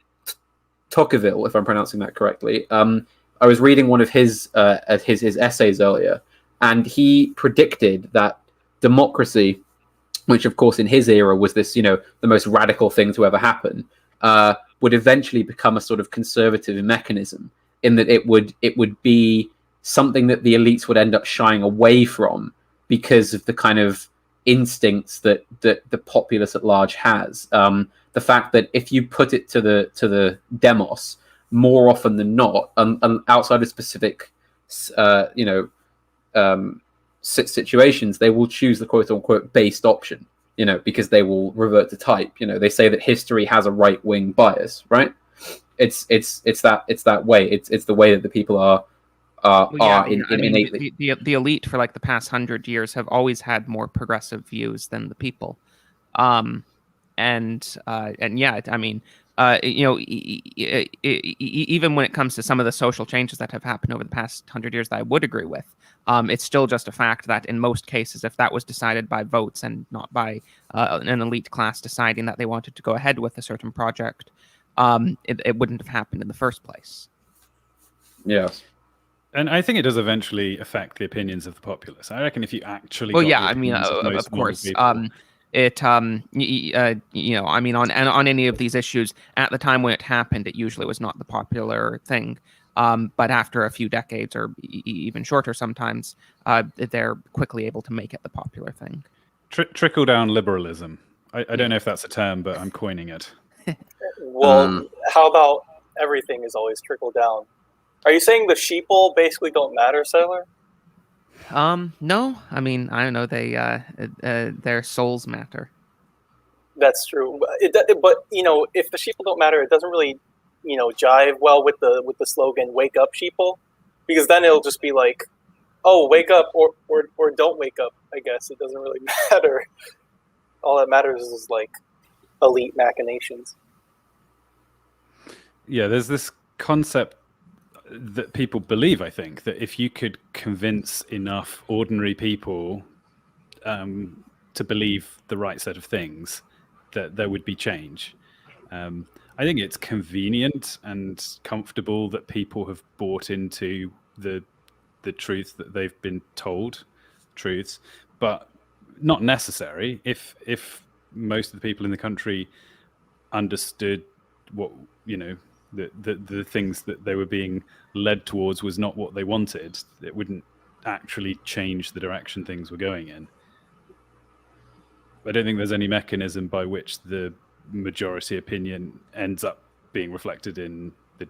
Tocqueville, if I'm pronouncing that correctly, I was reading one of his essays earlier, and he predicted that democracy, which of course in his era was this, the most radical thing to ever happen, would eventually become a sort of conservative mechanism, in that it would be something that the elites would end up shying away from because of the kind of instincts that the populace at large has. The fact that if you put it to the demos, more often than not, outside of specific situations, they will choose the quote unquote based option. Because they will revert to type. They say that history has a right wing bias, right? It's that way. It's the way that the people are innately. The elite for the past 100 years have always had more progressive views than the people. yeah, I mean, even when it comes to some of the social changes that have happened over the past 100 years that I would agree with, it's still just a fact that in most cases, if that was decided by votes and not by an elite class deciding that they wanted to go ahead with a certain project, it wouldn't have happened in the first place. Yes. And I think it does eventually affect the opinions of the populace. I reckon if you actually, well, got yeah, the I mean, opinions of course, people, I mean, on any of these issues at the time when it happened, it usually was not the popular thing. But after a few decades, or even shorter sometimes, they're quickly able to make it the popular thing. Trickle down liberalism. I don't know if that's a term, but I'm coining it. Well, how about everything is always trickle down? Are you saying the sheeple basically don't matter, Sailor? No. I mean, I don't know. Their souls matter. That's true. But if the sheeple don't matter, it doesn't really, jive well with the slogan "Wake up, sheeple," because then it'll just be like, "Oh, wake up," or don't wake up. I guess it doesn't really matter. All that matters is like elite machinations. Yeah, there's this concept that people believe, I think, that if you could convince enough ordinary people to believe the right set of things, that there would be change. I think it's convenient and comfortable that people have bought into the truth that they've been told, truths, but not necessary. If most of the people in the country understood what, the things that they were being led towards was not what they wanted, it wouldn't actually change the direction things were going in. I don't think there's any mechanism by which the majority opinion ends up being reflected in the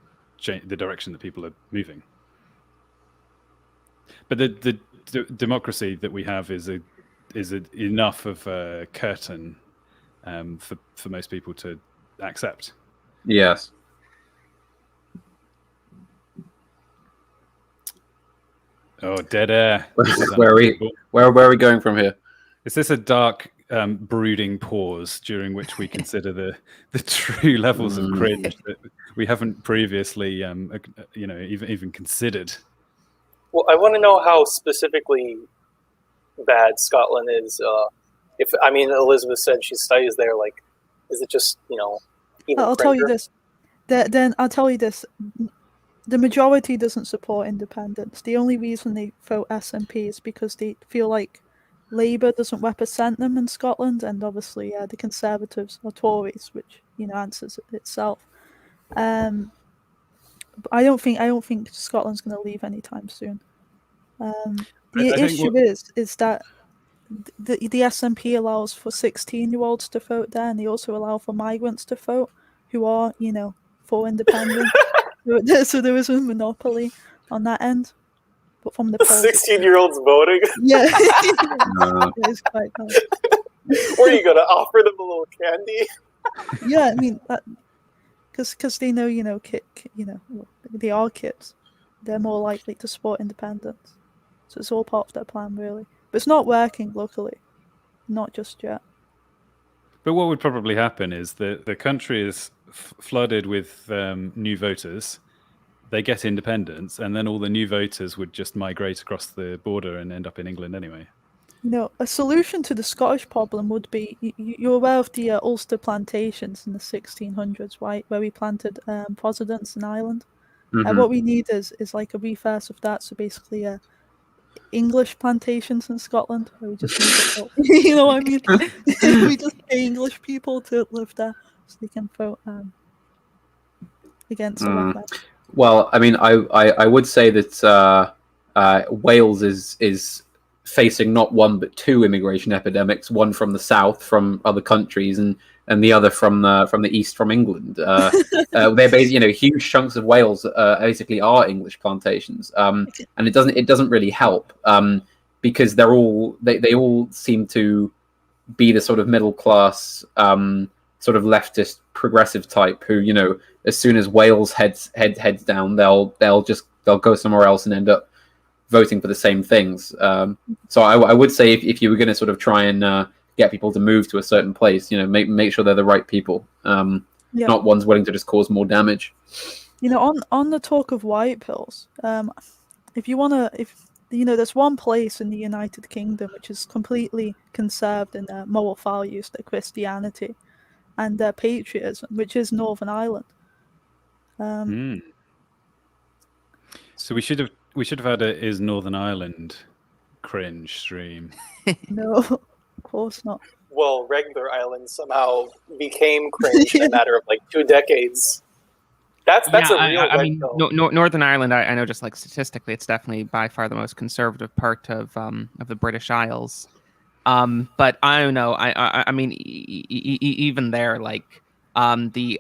direction that people are moving. But the democracy that we have is enough of a curtain for most people to accept. Yes. Oh, dead air. Where are we going from here? Is this a dark, brooding pause during which we consider the true levels of cringe that we haven't previously, even considered? Well, I want to know how specifically bad Scotland is. Elizabeth said she studies there. Like, is it just even I'll tell you this. Then I'll tell you this. The majority doesn't support independence. The only reason they vote SNP is because they feel like Labour doesn't represent them in Scotland, and obviously the Conservatives are Tories, which answers itself. But I don't think Scotland's going to leave anytime soon. The issue is that the SNP allows for 16-year-olds to vote there, and they also allow for migrants to vote who are for independence. So there is a monopoly on that end. But from the 16-year-olds voting? Yeah. It's quite nice. Or are you going to offer them a little candy? Yeah, I mean, because they know, they are kids. They're more likely to support independence. So it's all part of their plan, really. But it's not working, luckily. Not just yet. But what would probably happen is that the country is flooded with new voters. They get independence, and then all the new voters would just migrate across the border and end up in England anyway. A solution to the Scottish problem would be, you're aware of the Ulster plantations in the 1600s, right? Where we planted presidents in Ireland. Mm-hmm. What we need is like a reverse of that. So basically, English plantations in Scotland, where we just need what I mean? We just pay English people to live there so they can vote against the red. Well, I mean, I would say that Wales is facing not one but two immigration epidemics. One from the south, from other countries, and the other from the east, from England. They're basically, huge chunks of Wales basically are English plantations, and it doesn't really help because they all seem to be the sort of middle class, sort of leftist progressive type who, as soon as Wales heads down, they'll go somewhere else and end up voting for the same things. So I would say if you were going to sort of try and get people to move to a certain place. You know, make sure they're the right people, not ones willing to just cause more damage. You know, on the talk of white pills, if you there's one place in the United Kingdom which is completely conserved in their moral values, their Christianity, and their patriotism, which is Northern Ireland. So we should have had a Is Northern Ireland cringe stream. No, of course not. Well, regular Ireland somehow became cringe in a matter of like 2 decades. That's a real. I mean, Northern Ireland. I know, just like statistically, it's definitely by far the most conservative part of the British Isles. But I don't know. I mean, even there, like the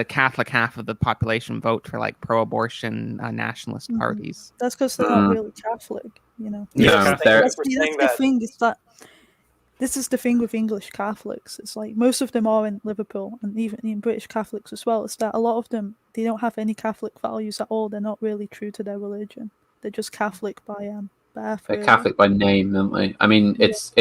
Catholic half of the population vote for like pro-abortion nationalist parties. That's because they're not really Catholic, you know. Yeah, That's the thing. Is that this is the thing with English Catholics. It's like most of them are in Liverpool, and even in British Catholics as well. It's that a lot of them, they don't have any Catholic values at all. They're not really true to their religion. They're just Catholic by birth. They're Catholic by name, don't they? I mean, it's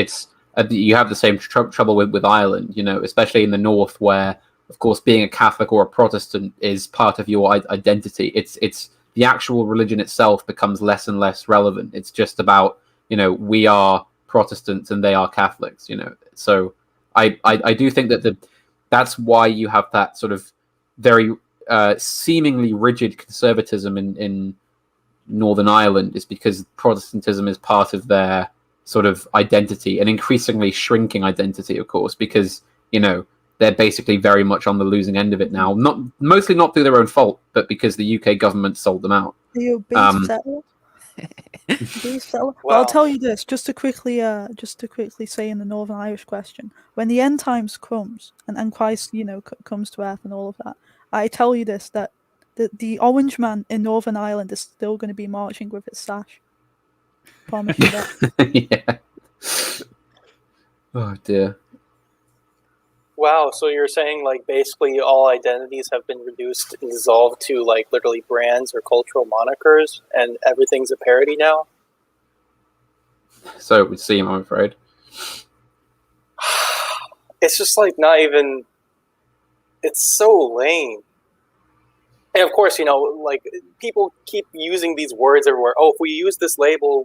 you have the same trouble with Ireland, you know, especially in the north, where of course being a Catholic or a Protestant is part of your identity. It's the actual religion itself becomes less and less relevant. It's just about, you know, we are Protestants and they are Catholics, you know. So I do think that that's why you have that sort of very seemingly rigid conservatism in Northern Ireland, is because Protestantism is part of their sort of identity, an increasingly shrinking identity, of course, because, you know, they're basically very much on the losing end of it now. Mostly not through their own fault, but because the UK government sold them out. Well, I'll tell you this, just to quickly say in the Northern Irish question, when the end times comes and Christ, you know, comes to earth and all of that, I tell you this, that the orange man in Northern Ireland is still going to be marching with his sash. Promise you that. Yeah. Oh dear. Wow, so you're saying like basically all identities have been reduced and dissolved to like literally brands or cultural monikers, and everything's a parody now? So it would seem, I'm afraid. It's just like not even. It's so lame. And of course, you know, like people keep using these words everywhere. Oh, if we use this label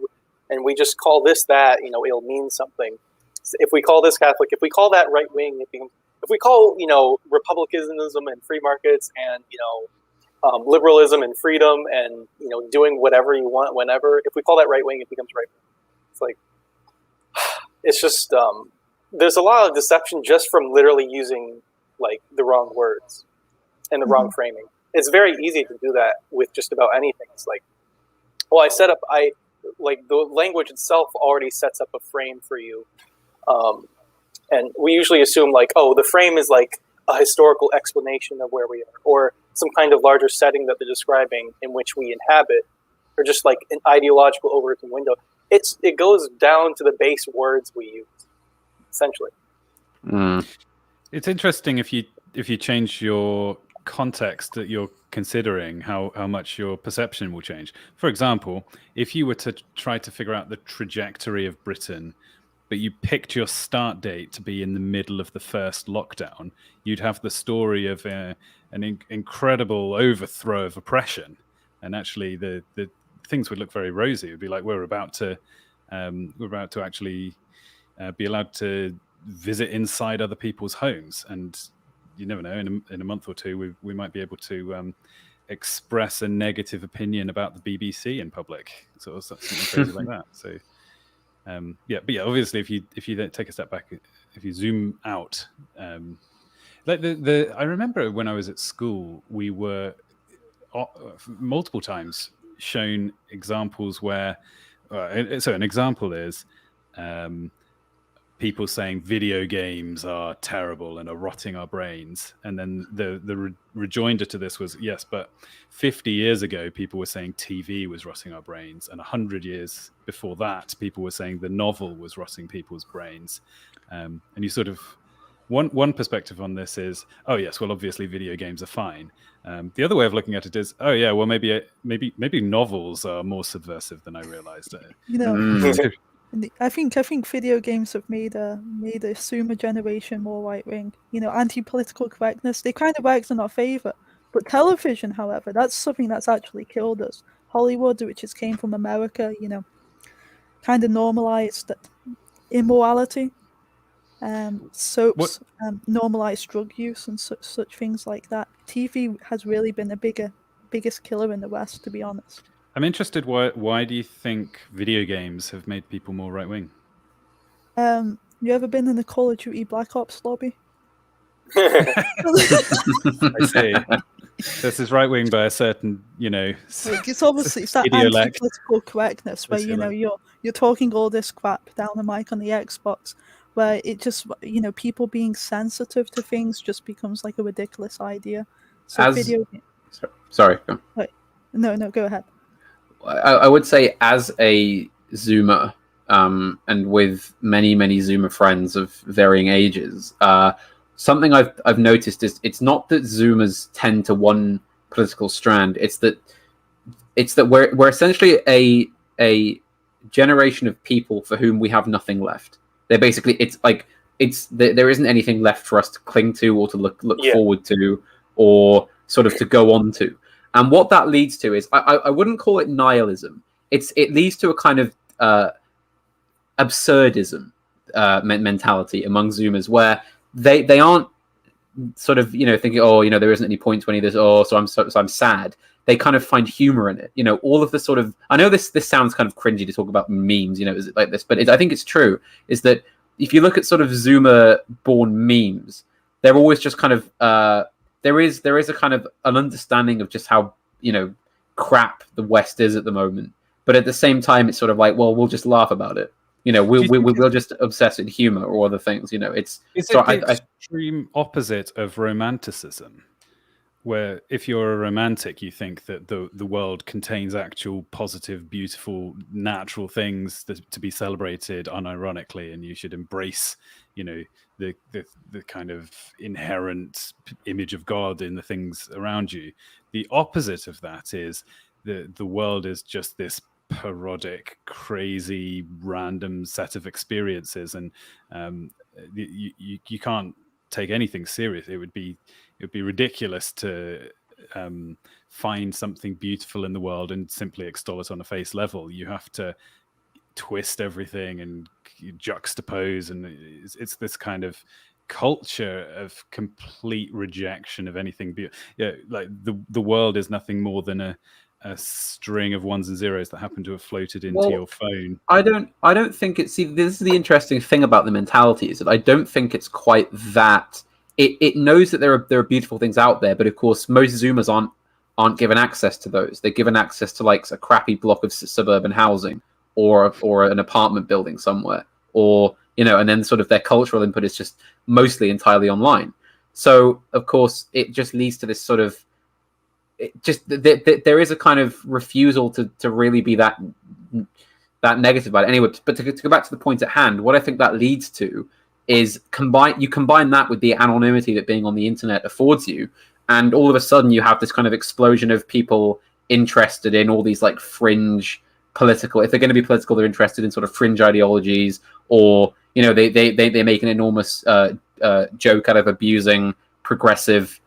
and we just call this that, you know, it'll mean something. If we call this Catholic, if we call that right wing, if we call, you know, republicanism and free markets and, you know, liberalism and freedom and, you know, doing whatever you want whenever, if we call that right wing, it becomes right wing. It's like, it's just, there's a lot of deception just from literally using like the wrong words and the wrong framing. It's very easy to do that with just about anything. It's like, well, like the language itself already sets up a frame for you. And we usually assume like, oh, the frame is like a historical explanation of where we are, or some kind of larger setting that they're describing in which we inhabit, or just like an ideological overarching window. It goes down to the base words we use, essentially. It's interesting if you change your context that you're considering, how much your perception will change. For example, if you were to try to figure out the trajectory of Britain, but you picked your start date to be in the middle of the first lockdown, you'd have the story of an incredible overthrow of oppression, and actually the things would look very rosy. It would be like we're about to actually be allowed to visit inside other people's homes, and you never know, in a month or two we might be able to express a negative opinion about the BBC in public, sort of something crazy like that. So but obviously if you then take a step back, if you zoom out, like I remember when I was at school, we were multiple times shown examples where so an example is people saying video games are terrible and are rotting our brains, and then the rejoinder to this was, yes, but 50 years ago people were saying TV was rotting our brains, and 100 years before that people were saying the novel was rotting people's brains. And you sort of one perspective on this is, oh yes, well obviously video games are fine. The other way of looking at it is, oh yeah, well maybe novels are more subversive than I realized. You know, I think video games have made a Zoomer generation more right wing. Anti-political correctness, they kind of worked in our favor. But television, however, that's something that's actually killed us. Hollywood, which came from America, kind of normalized immorality. Soaps normalized drug use and such things like that. TV has really been the biggest killer in the West, to be honest. I'm interested. Why do you think video games have made people more right wing? You ever been in the Call of Duty Black Ops lobby? I see. This is right wing by a certain, It's obviously that anti-political correctness where you're talking all this crap down the mic on the Xbox, where it just people being sensitive to things just becomes like a ridiculous idea. So Sorry. No, go ahead. I would say, as a Zoomer, and with many Zoomer friends of varying ages, something I've noticed is it's not that Zoomers tend to one political strand. It's that we're essentially a generation of people for whom we have nothing left. They're basically there isn't anything left for us to cling to or to look forward to or sort of to go on to. And what that leads to is I wouldn't call it nihilism. It leads to a kind of absurdism mentality among Zoomers, where they aren't sort of thinking, there isn't any point to any of this, so I'm sad. They kind of find humor in it. All of the sort of, I know this sounds kind of cringy to talk about memes, is it like this, but I think it's true, is that if you look at sort of Zoomer born memes, they're always just kind of there is a kind of an understanding of just how crap the West is at the moment, but at the same time it's sort of like, well, we'll just laugh about it. We'll just obsess with humor or other things. It's the extreme opposite of romanticism, where if you're a romantic, you think that the world contains actual positive, beautiful, natural things to be celebrated unironically, and you should embrace, the kind of inherent image of God in the things around you. The opposite of that is the world is just this parodic, crazy, random set of experiences, and you can't take anything serious. It would be ridiculous to find something beautiful in the world and simply extol it on a face level. You have to twist everything and juxtapose, and it's this kind of culture of complete rejection of anything. Like the world is nothing more than a string of ones and zeros that happen to have floated into your phone. I don't think it's. See, this is the interesting thing about the mentality, is that I don't think it's quite that. It knows that there are beautiful things out there, but of course most Zoomers aren't given access to those. They're given access to like a crappy block of suburban housing or an apartment building somewhere, or and then sort of their cultural input is just mostly entirely online. So of course it just leads to this sort of. There is a kind of refusal to really be that negative about it. Anyway, but to go back to the point at hand, what I think that leads to is combine that with the anonymity that being on the internet affords you, and all of a sudden you have this kind of explosion of people interested in all these like fringe political. If they're going to be political, they're interested in sort of fringe ideologies, or they make an enormous joke out of abusing progressive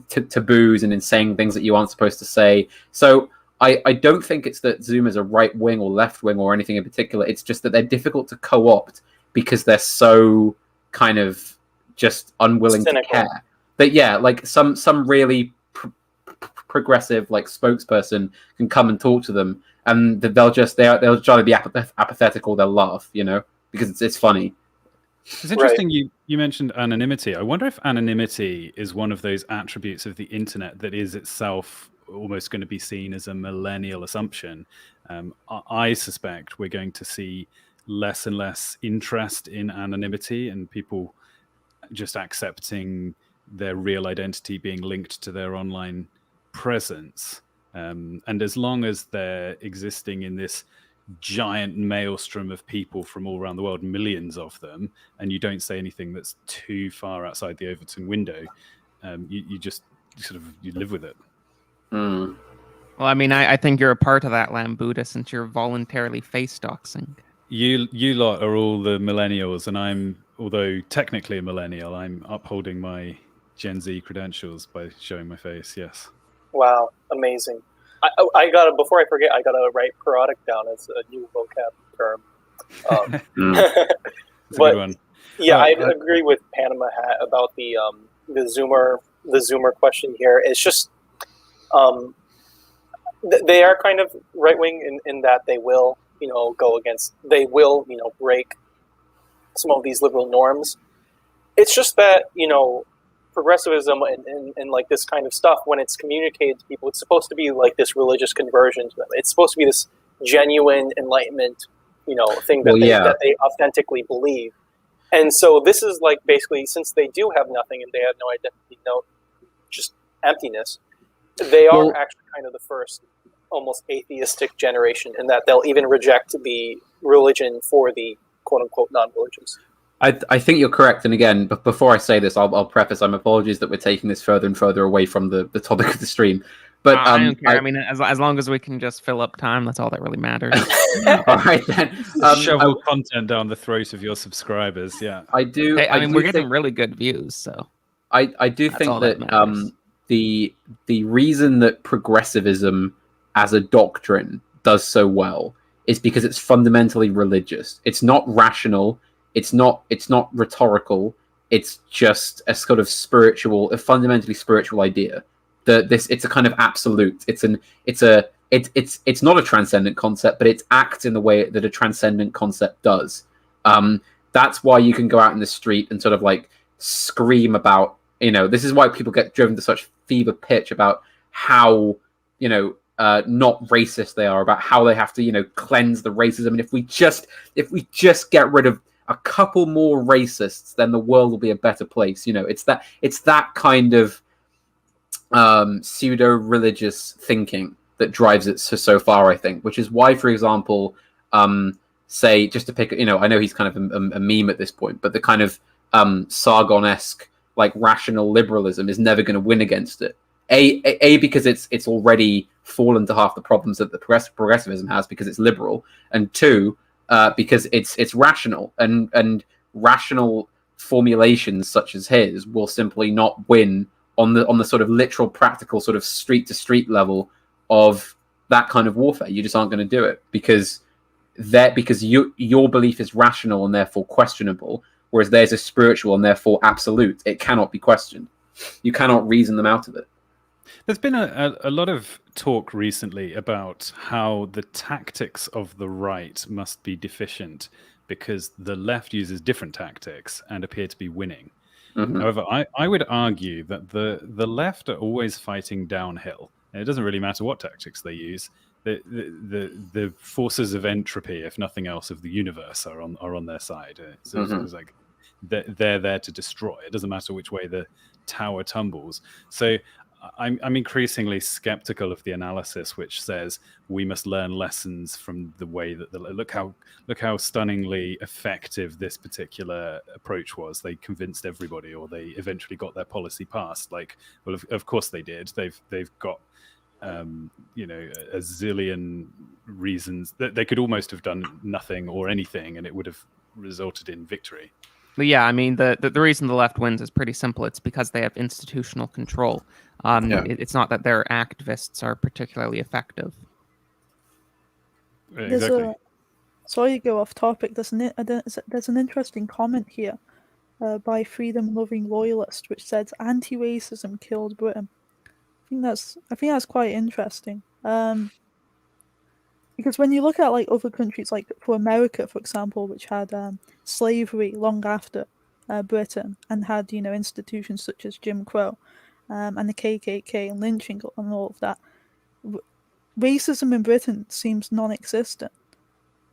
taboos and in saying things that you aren't supposed to say. So I don't think it's that Zoomers are right wing or left wing or anything in particular. It's just that they're difficult to co-opt because they're so kind of just unwilling to care. But yeah, like some really progressive like spokesperson can come and talk to them, and they'll try to be apathetic or they'll laugh, because it's funny. It's interesting you mentioned anonymity. I wonder if anonymity is one of those attributes of the internet that is itself almost going to be seen as a millennial assumption. I suspect we're going to see less and less interest in anonymity and people just accepting their real identity being linked to their online presence. And as long as they're existing in this giant maelstrom of people from all around the world, millions of them, and you don't say anything that's too far outside the Overton window, you just sort of you live with it. Well, I mean, I think you're a part of that, Lamb Buddha, since you're voluntarily face doxing. You lot are all the millennials, and I'm, although technically a millennial, I'm upholding my Gen Z credentials by showing my face. Yes. Wow, amazing. I gotta, before I forget, I gotta write parodic down as a new vocab term. It's a good one. Yeah, I agree with Panama Hat about the Zoomer question here. It's just they are kind of right wing in that they will break some of these liberal norms. It's just that progressivism and like this kind of stuff, when it's communicated to people, it's supposed to be like this religious conversion to them. It's supposed to be this genuine enlightenment thing that they authentically believe. And so this is like basically, since they do have nothing and they have no identity, just emptiness, they are actually kind of the first almost atheistic generation in that they'll even reject the religion for the quote-unquote non-religious. I think you're correct. And again, but before I say this, I'll preface, I'm apologies that we're taking this further and further away from the topic of the stream. But I don't care. I mean, as long as we can just fill up time, that's all that really matters. All right, then. Shovel content down the throat of your subscribers. Yeah, I do. Hey, I mean, we're getting really good views, so I do think that the reason that progressivism as a doctrine does so well is because it's fundamentally religious. It's not rational. It's not rhetorical. It's just a sort of a fundamentally spiritual idea. It's a kind of absolute. It's not a transcendent concept, but it acts in the way that a transcendent concept does. That's why you can go out in the street and sort of like scream about, this is why people get driven to such fever pitch about how, not racist they are, about how they have to, cleanse the racism. And if we just get rid of a couple more racists, then the world will be a better place. It's that kind of pseudo-religious thinking that drives it so far, I think, which is why, for example, say, just to pick, I know he's kind of a meme at this point, but the kind of Sargon-esque, like, rational liberalism is never going to win against it. Because it's already fallen to half the problems that the progressivism has because it's liberal, and two, because it's rational, and rational formulations such as his will simply not win on the sort of literal, practical, sort of street to street level of that kind of warfare. You just aren't going to do it because your belief is rational and therefore questionable, whereas theirs is spiritual and therefore absolute. It cannot be questioned. You cannot reason them out of it. There's been a lot of talk recently about how the tactics of the right must be deficient because the left uses different tactics and appear to be winning. Mm-hmm. However, I would argue that the left are always fighting downhill. And it doesn't really matter what tactics they use. The forces of entropy, if nothing else, of the universe are on their side. So it's like they're there to destroy. It doesn't matter which way the tower tumbles. So I'm increasingly skeptical of the analysis which says we must learn lessons from the way that look how stunningly effective this particular approach was. They convinced everybody, or they eventually got their policy passed. Like, well, of course they did. They've got a zillion reasons that they could almost have done nothing or anything, and it would have resulted in victory. Yeah, I mean, the reason the left wins is pretty simple. It's because they have institutional control. It's not that their activists are particularly effective. Exactly. Sorry to go off topic. There's an interesting comment here by Freedom Loving Loyalist, which says anti-racism killed Britain. I think that's quite interesting. Because when you look at like other countries, like for America, for example, which had slavery long after Britain and had institutions such as Jim Crow and the KKK and lynching and all of that, racism in Britain seems non-existent,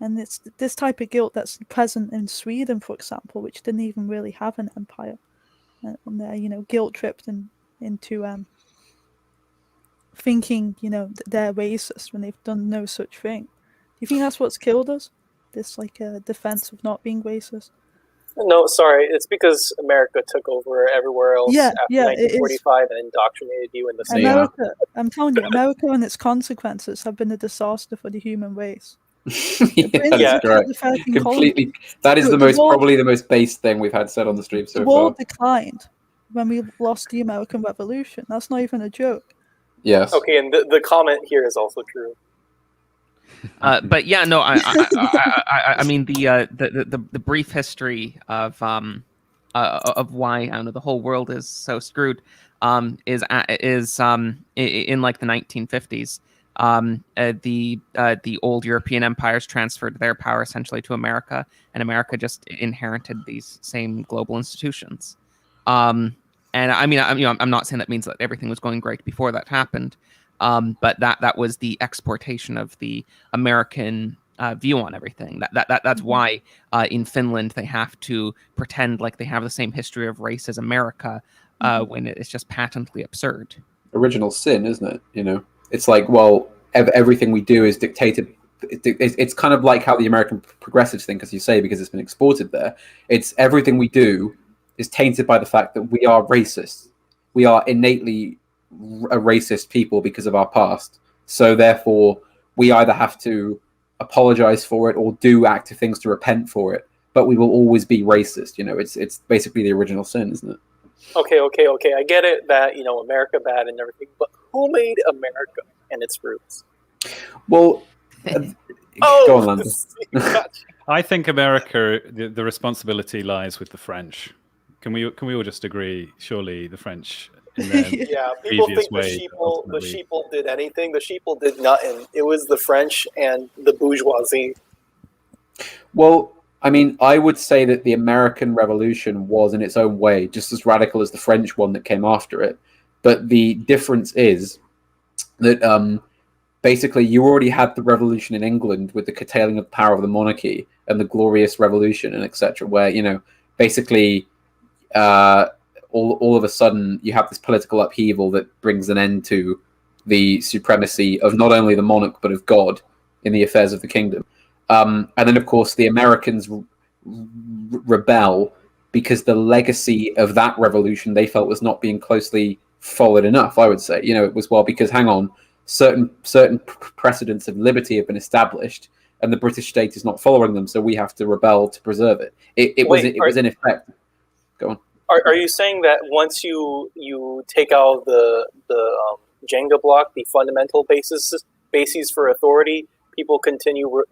and it's this type of guilt that's present in Sweden, for example, which didn't even really have an empire, and they're guilt tripped into thinking they're racist when they've done no such thing. Do you think that's what's killed us? This defense of not being racist? No, sorry, it's because America took over everywhere else after 1945 and indoctrinated you in the same. America, I'm telling you, America and its consequences have been a disaster for the human race. Yeah, that Yeah. is correct. The 13 Completely. colonies. That is The- the the most world- probably the most base thing we've had said on the stream The so world far. declined when we lost the American Revolution. That's not even a joke. Yes. Okay, and the comment here is also true. But yeah, no, I mean the brief history of why I don't know the whole world is so screwed is in like the 1950s. The old European empires transferred their power essentially to America, and America just inherited these same global institutions. And I mean, I'm not saying that means that everything was going great before that happened, but that was the exportation of the American view on everything. That's why in Finland they have to pretend like they have the same history of race as America when it's just patently absurd. Original sin, isn't it? You know, it's like, well, everything we do is dictated. It's kind of like how the American progressives think, as you say, because it's been exported there. It's everything we do is tainted by the fact that we are racist. We are innately a racist people because of our past. So therefore, we either have to apologize for it or do active things to repent for it. But we will always be racist. You know, it's basically the original sin, isn't it? Okay. I get it that, America bad and everything, but who made America and its roots? Well, go on, Landon. Gotcha. I think America, the responsibility lies with the French. Can we all just agree? Surely the French. Yeah, people think the sheeple did anything. The sheeple did nothing. It was the French and the bourgeoisie. Well, I mean, I would say that the American Revolution was in its own way just as radical as the French one that came after it. But the difference is that basically you already had the revolution in England with the curtailing of the power of the monarchy and the Glorious Revolution and etc., where, basically all of a sudden you have this political upheaval that brings an end to the supremacy of not only the monarch but of God in the affairs of the kingdom. And then, of course, the Americans rebel because the legacy of that revolution they felt was not being closely followed enough, I would say. It was, well, because, hang on, certain precedents of liberty have been established and the British state is not following them, so we have to rebel to preserve it. It was in effect. Go on. Are you saying that once you take out the Jenga block, the fundamental bases for authority, people continue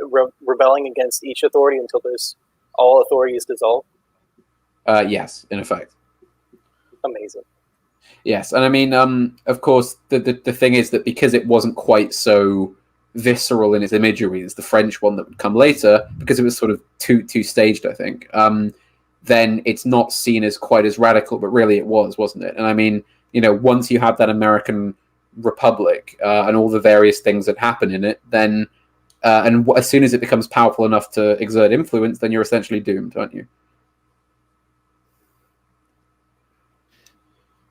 rebelling against each authority until all authority is dissolved? Yes, in effect. Amazing. Yes, and I mean, of course, the thing is that because it wasn't quite so visceral in its imagery as the French one that would come later, because it was sort of two-staged, I think, then it's not seen as quite as radical, but really it was, wasn't it? And I mean, once you have that American Republic and all the various things that happen in it, then and as soon as it becomes powerful enough to exert influence, then you're essentially doomed, aren't you?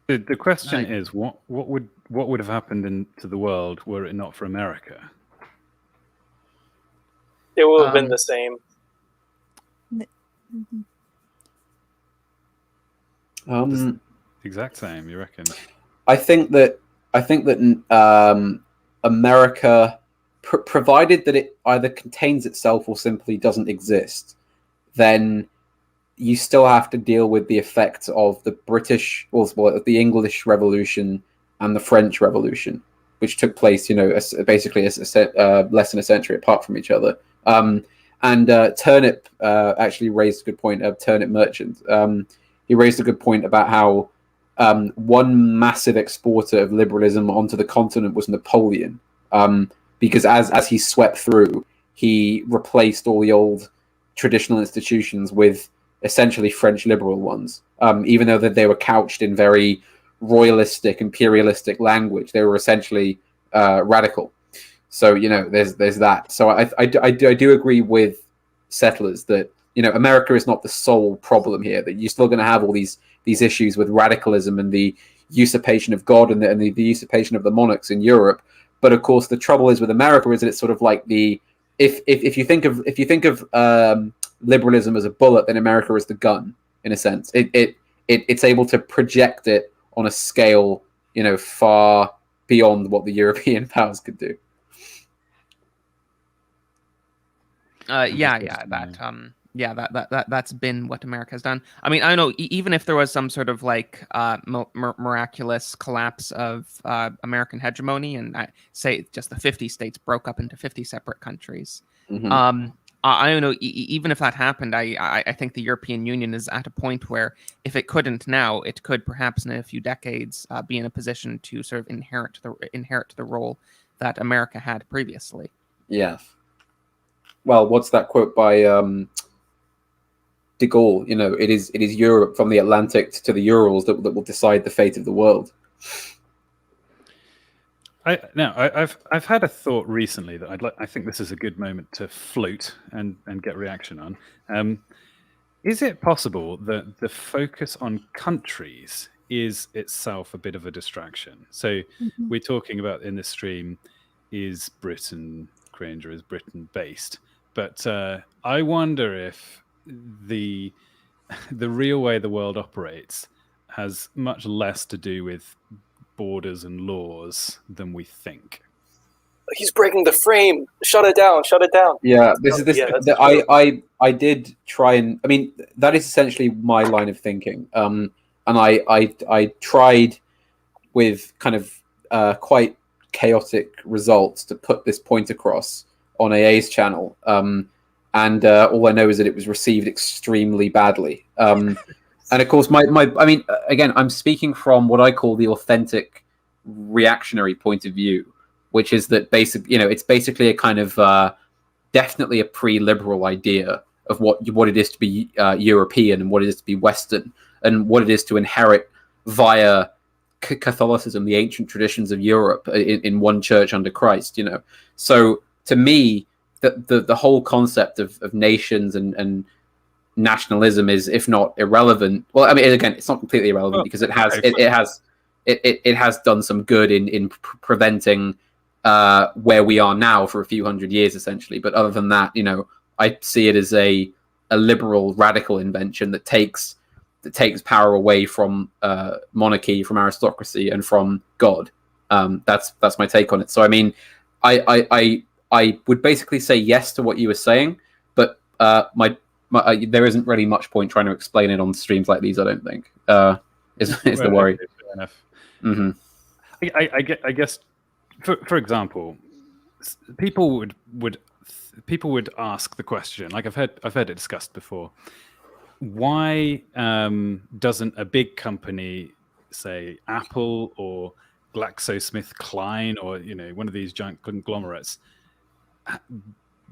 The question is, what would have happened to the world were it not for America? It would have been the same. Exact same, you reckon? I think that America, provided that it either contains itself or simply doesn't exist, then you still have to deal with the effects of the British, or the English Revolution and the French Revolution, which took place, basically less than a century apart from each other. And Turnip actually raised a good point. Turnip Merchant. He raised a good point about how one massive exporter of liberalism onto the continent was Napoleon, because as he swept through, he replaced all the old traditional institutions with essentially French liberal ones, even though that they were couched in very royalistic, imperialistic language. They were essentially radical. So there's that. So I do agree with settlers that America is not the sole problem here. That you're still going to have all these issues with radicalism and the usurpation of God and the usurpation of the monarchs in Europe. But of course, the trouble is with America is that it's sort of like if you think of liberalism as a bullet, then America is the gun in a sense. It's able to project it on a scale far beyond what the European powers could do. That's been what America has done. I mean, I don't know, even if there was some sort of like miraculous collapse of American hegemony, and say just the 50 states broke up into 50 separate countries. I don't know. Even if that happened, I think the European Union is at a point where, if it couldn't now, it could perhaps in a few decades be in a position to sort of inherit the role that America had previously. Yeah. Well, what's that quote by de Gaulle? You know, it is Europe from the Atlantic to the Urals that will decide the fate of the world. I've had a thought recently that I think this is a good moment to float and get reaction on. Is it possible that the focus on countries is itself a bit of a distraction? So we're talking about in this stream, is Britain cringe or is Britain based? But I wonder if the real way the world operates has much less to do with borders and laws than we think. He's breaking the frame. Shut it down. Shut it down. Yeah, I did try and, I mean, that is essentially my line of thinking. And I tried with kind of quite chaotic results to put this point across on AA's channel. And all I know is that it was received extremely badly. And of course, I mean, again, I'm speaking from what I call the authentic reactionary point of view, which is that it's basically a kind of definitely a pre-liberal idea of what it is to be European and what it is to be Western and what it is to inherit via Catholicism, the ancient traditions of Europe in one church under Christ, you know. So to me, the whole concept of nations and nationalism is, if not irrelevant. Well, I mean, again, it's not completely irrelevant because it has done some good in preventing where we are now for a few hundred years, essentially. But other than that, you know, I see it as a liberal radical invention that takes power away from monarchy, from aristocracy, and from God. That's my take on it. So I mean, I would basically say yes to what you were saying, but there isn't really much point trying to explain it on streams like these. I don't think is the worry. Fair enough. Mm-hmm. I guess, for example, people would ask the question, like I've heard it discussed before. Why doesn't a big company, say Apple or GlaxoSmithKline or one of these giant conglomerates,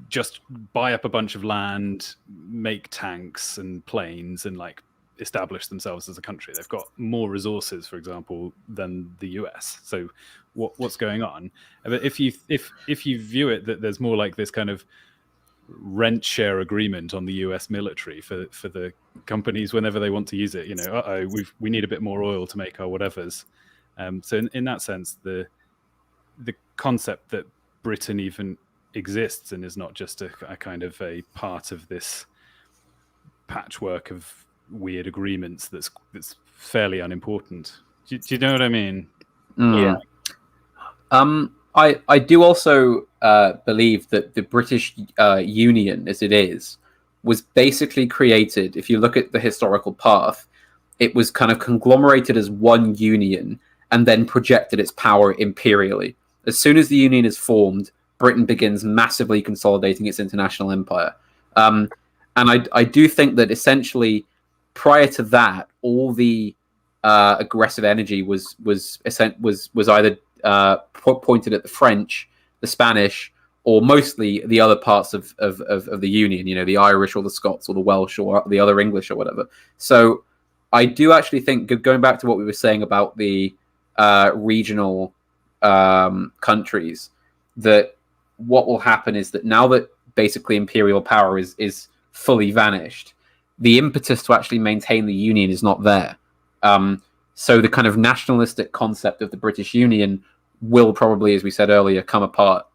just buy up a bunch of land, make tanks and planes, and like establish themselves as a country? They've got more resources, for example, than the US. So what's going on? But if you view it that there's more like this kind of rent share agreement on the US military for the companies whenever they want to use it, we need a bit more oil to make our whatevers. So in that sense, the concept that Britain even exists and is not just a kind of a part of this patchwork of weird agreements that's fairly unimportant. Do you know what I mean? Yeah. I do also believe that the British Union, as it is, was basically created. If you look at the historical path, it was kind of conglomerated as one union and then projected its power imperially. As soon as the union is formed, Britain begins massively consolidating its international empire. And I do think that essentially prior to that, all the aggressive energy was either pointed at the French, the Spanish, or mostly the other parts of the Union, the Irish or the Scots or the Welsh or the other English or whatever. So I do actually think, going back to what we were saying about the regional countries, that what will happen is that now that basically imperial power is fully vanished, the impetus to actually maintain the Union is not there. So the kind of nationalistic concept of the British Union will probably, as we said earlier, come apart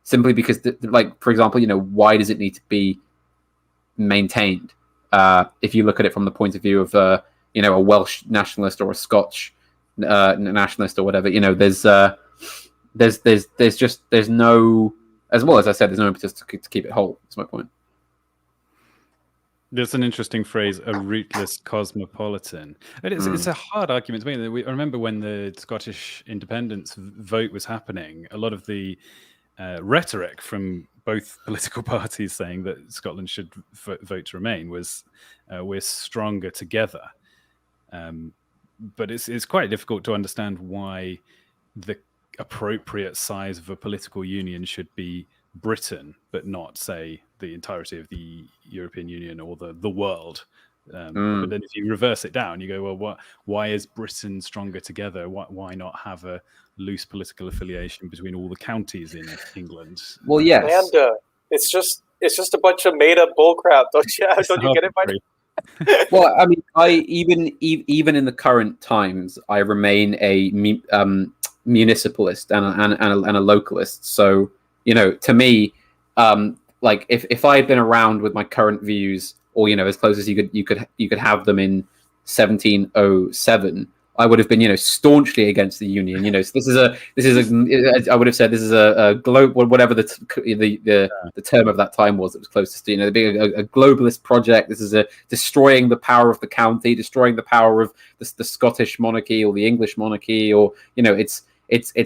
simply because, for example, why does it need to be maintained? If you look at it from the point of view of, a Welsh nationalist or a Scotch nationalist or whatever, there's no as well as I said, there's no impetus to keep it whole. That's my point. There's an interesting phrase, a rootless cosmopolitan. And it's a hard argument to make. I remember when the Scottish independence vote was happening, a lot of the rhetoric from both political parties saying that Scotland should vote to remain was we're stronger together. But it's quite difficult to understand why the appropriate size of a political union should be Britain, but not, say, the entirety of the European Union or the world. But then if you reverse it down, you go, well, why is Britain stronger together? Why not have a loose political affiliation between all the counties in England? Well, yes. And it's just a bunch of made up bullcrap. Don't you get it? Well, I mean, even in the current times, I remain a municipalist and a localist. So, to me, like if I had been around with my current views, or as close as you could have them in 1707, I would have been staunchly against the union. So this is I would have said this is a global, whatever the term of that time was that was closest to being a globalist project. This is destroying the power of the county, destroying the power of the Scottish monarchy or the English monarchy, or it's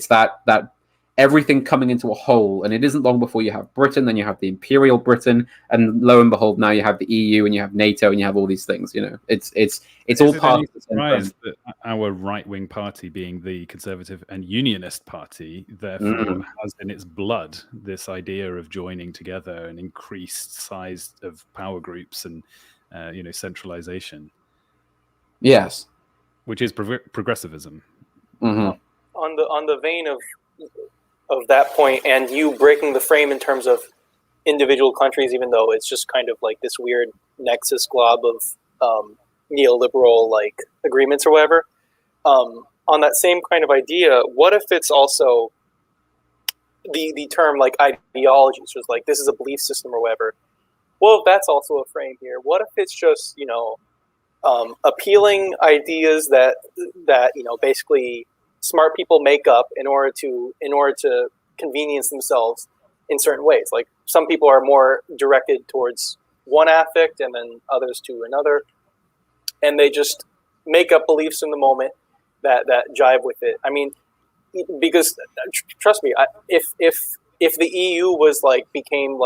that everything coming into a whole. And it isn't long before you have Britain, then you have the Imperial Britain, and lo and behold, now you have the EU and you have NATO and you have all these things. It's all part of the same thing. That our right-wing party, being the Conservative and Unionist Party, therefore has in its blood this idea of joining together an increased size of power groups and centralization. Yes, which is progressivism. Mm-hmm. On the vein of that point, and you breaking the frame in terms of individual countries, even though it's just kind of like this weird nexus glob of neoliberal like agreements or whatever. On that same kind of idea, what if it's also the term like ideology, so it's like this is a belief system or whatever? Well, if that's also a frame here, what if it's just appealing ideas that basically smart people make up in order to convenience themselves in certain ways. Like some people are more directed towards one affect and then others to another, and they just make up beliefs in the moment that jive with it. I mean, because trust me, if the EU was became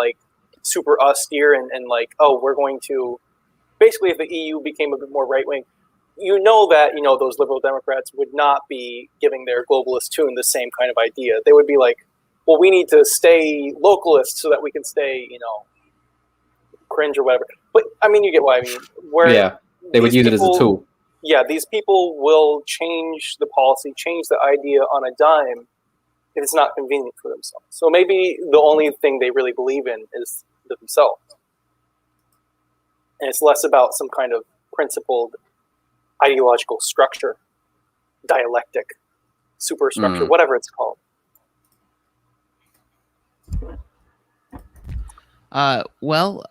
super austere and we're going to basically, if the EU became a bit more right wing, that those liberal Democrats would not be giving their globalist tune the same kind of idea. They would be like, well, we need to stay localist so that we can stay, cringe or whatever. But I mean, you get what I mean. Where they would use it as a tool. Yeah, these people will change the policy, change the idea on a dime if it's not convenient for themselves. So maybe the only thing they really believe in is themselves. And it's less about some kind of principled ideological structure, dialectic, superstructure, whatever it's called. I'm going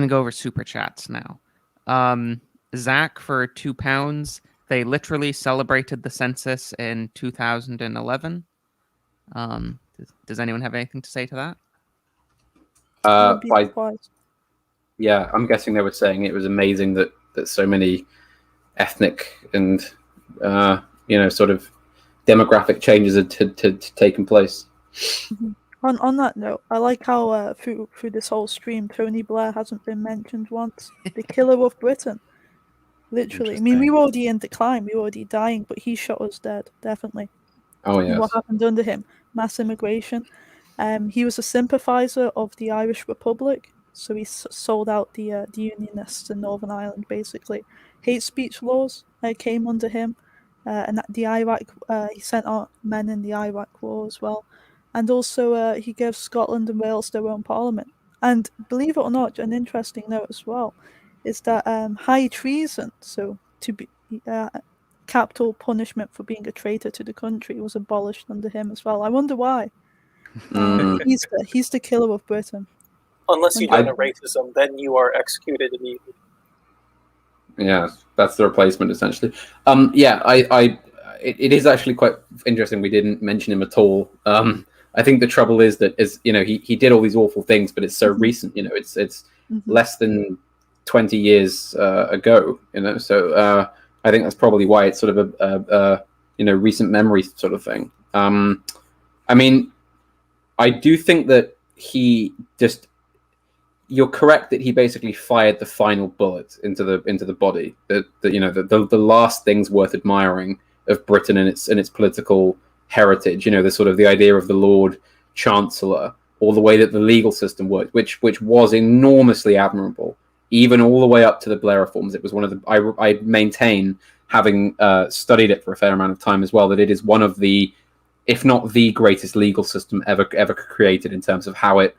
to go over super chats now. Zach, for £2, they literally celebrated the census in 2011. Does anyone have anything to say to that? Yeah, I'm guessing they were saying it was amazing that so many ethnic and sort of demographic changes had taken place. Mm-hmm. On that note, I like how through this whole stream, Tony Blair hasn't been mentioned once. The killer of Britain, literally. I mean, we were already in decline, we were already dying, but he shot us dead, definitely. Oh yeah. What happened under him? Mass immigration. He was a sympathizer of the Irish Republic. So he sold out the Unionists in Northern Ireland, basically. Hate speech laws came under him, and the Iraq. He sent out men in the Iraq War as well, and also he gave Scotland and Wales their own parliament. And believe it or not, an interesting note as well is that high treason, so to be capital punishment for being a traitor to the country, was abolished under him as well. I wonder why. He's the killer of Britain. Unless you done a racism, then you are executed immediately. Yeah, that's the replacement essentially. It is actually quite interesting. We didn't mention him at all. I think the trouble is that, as you know, he did all these awful things, but it's so recent. You know, it's less than 20 years ago. You know, so I think that's probably why it's sort of a recent memory sort of thing. I mean, I do think that you're correct that he basically fired the final bullet into the body. The last things worth admiring of Britain and its political heritage. You know, the idea of the Lord Chancellor, or the way that the legal system worked, which was enormously admirable, even all the way up to the Blair reforms. It was one of the I maintain, having studied it for a fair amount of time as well, that it is one of the, if not the greatest legal system ever created in terms of how it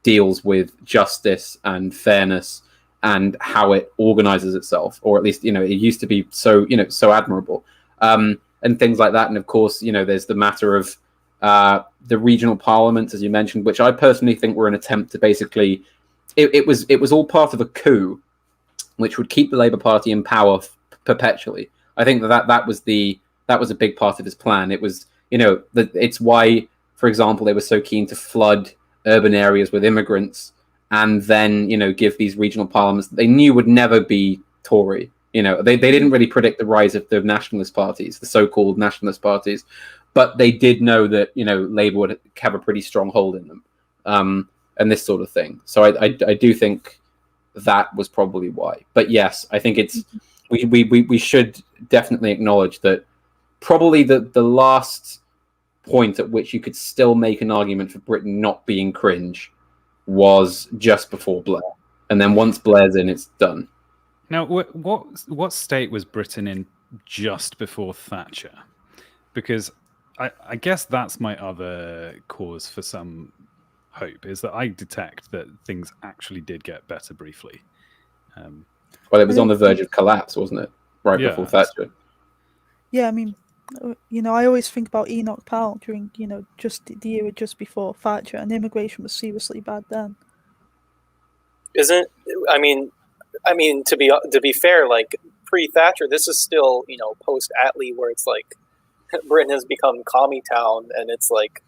deals with justice and fairness and how it organizes itself, or at least, you know, it used to be so admirable, and things like that. And of course, you know, there's the matter of the regional parliaments, as you mentioned, which I personally think were an attempt to basically, it was all part of a coup, which would keep the Labour Party in power perpetually. I think that was a big part of his plan. It was, you know, it's why, for example, they were so keen to flood urban areas with immigrants, and then, you know, give these regional parliaments that they knew would never be Tory. You know, they didn't really predict the rise of the nationalist parties, the so-called nationalist parties, but they did know that, you know, Labour would have a pretty strong hold in them, and this sort of thing. So I do think that was probably why. But yes, I think we should definitely acknowledge that probably the last point at which you could still make an argument for Britain not being cringe was just before Blair, and then once Blair's in, it's done. Now, what state was Britain in just before Thatcher? Because I guess that's my other cause for some hope, is that I detect that things actually did get better briefly. Well, it was on the verge of collapse, wasn't it? Right before Thatcher. Yeah, I mean, you know, I always think about Enoch Powell during, you know, just the era just before Thatcher, and immigration was seriously bad then. I mean, to be fair, like pre-Thatcher, this is still, you know, post-Attlee, where it's like Britain has become commie town, and it's like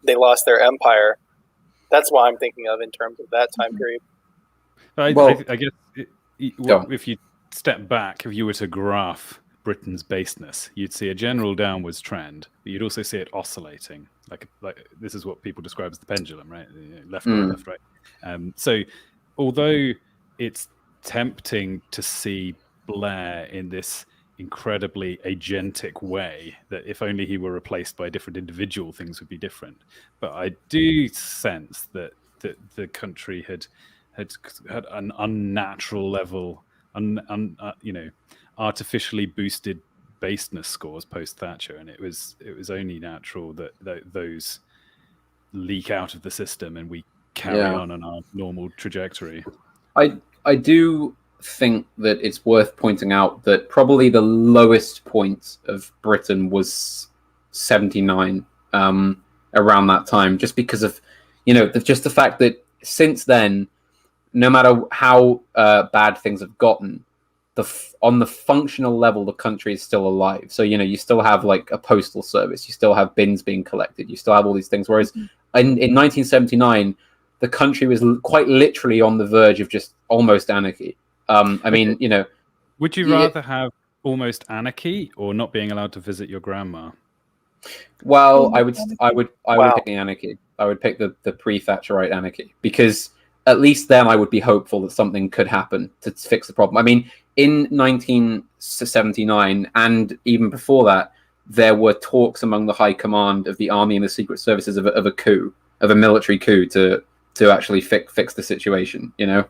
they lost their empire. That's what I'm thinking of in terms of that time period. I guess if you step back, if you were to graph Britain's baseness, you'd see a general downwards trend, but you'd also see it oscillating. Like this is what people describe as the pendulum, right? Left, right, left, right. So although it's tempting to see Blair in this incredibly agentic way, that if only he were replaced by a different individual, things would be different. But I do sense that the country had an unnatural level, artificially boosted baseness scores post Thatcher, and it was only natural that those leak out of the system and we carry on our normal trajectory. I do think that it's worth pointing out that probably the lowest point of Britain was 79, around that time, just because of, you know, just the fact that since then, no matter how bad things have gotten, on the functional level, the country is still alive. So, you know, you still have like a postal service, you still have bins being collected, you still have all these things. Whereas in 1979, the country was quite literally on the verge of just almost anarchy. I mean, you know, would you rather have almost anarchy or not being allowed to visit your grandma? Well, I would pick the anarchy. I would pick the pre-Thatcherite anarchy, because at least then I would be hopeful that something could happen to fix the problem. I mean, in 1979 and even before that, there were talks among the high command of the army and the secret services of a coup, of a military coup to actually fix the situation. You know,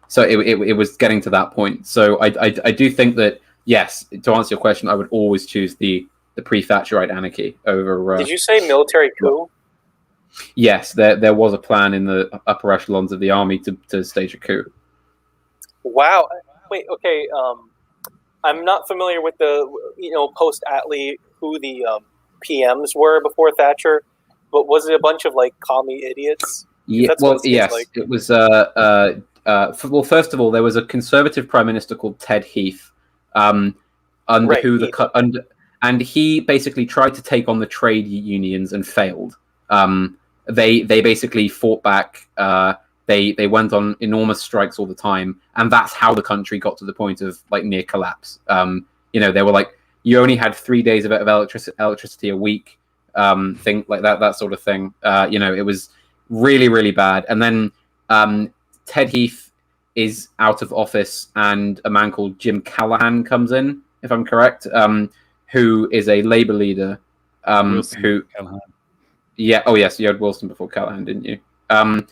so it was getting to that point. So I do think that, yes, to answer your question, I would always choose the pre-Thatcherite anarchy over. Did you say military coup? Yes, there was a plan in the upper echelons of the army to stage a coup. Wow. Wait, okay. I'm not familiar with the, you know, post-Attlee, who the PMs were before Thatcher, but was it a bunch of like commie idiots? Yeah, well, yes, like. It was. Well, first of all, there was a conservative prime minister called Ted Heath, and he basically tried to take on the trade unions and failed. They basically fought back. They went on enormous strikes all the time, and that's how the country got to the point of like near collapse. They were like, you only had 3 days of electricity a week, thing like that sort of thing. It was really, really bad. And then Ted Heath is out of office, and a man called Jim Callaghan comes in, if I'm correct, who is a Labour leader. Callaghan. Yeah. Oh, yes. You had Wilson before Callaghan, didn't you? And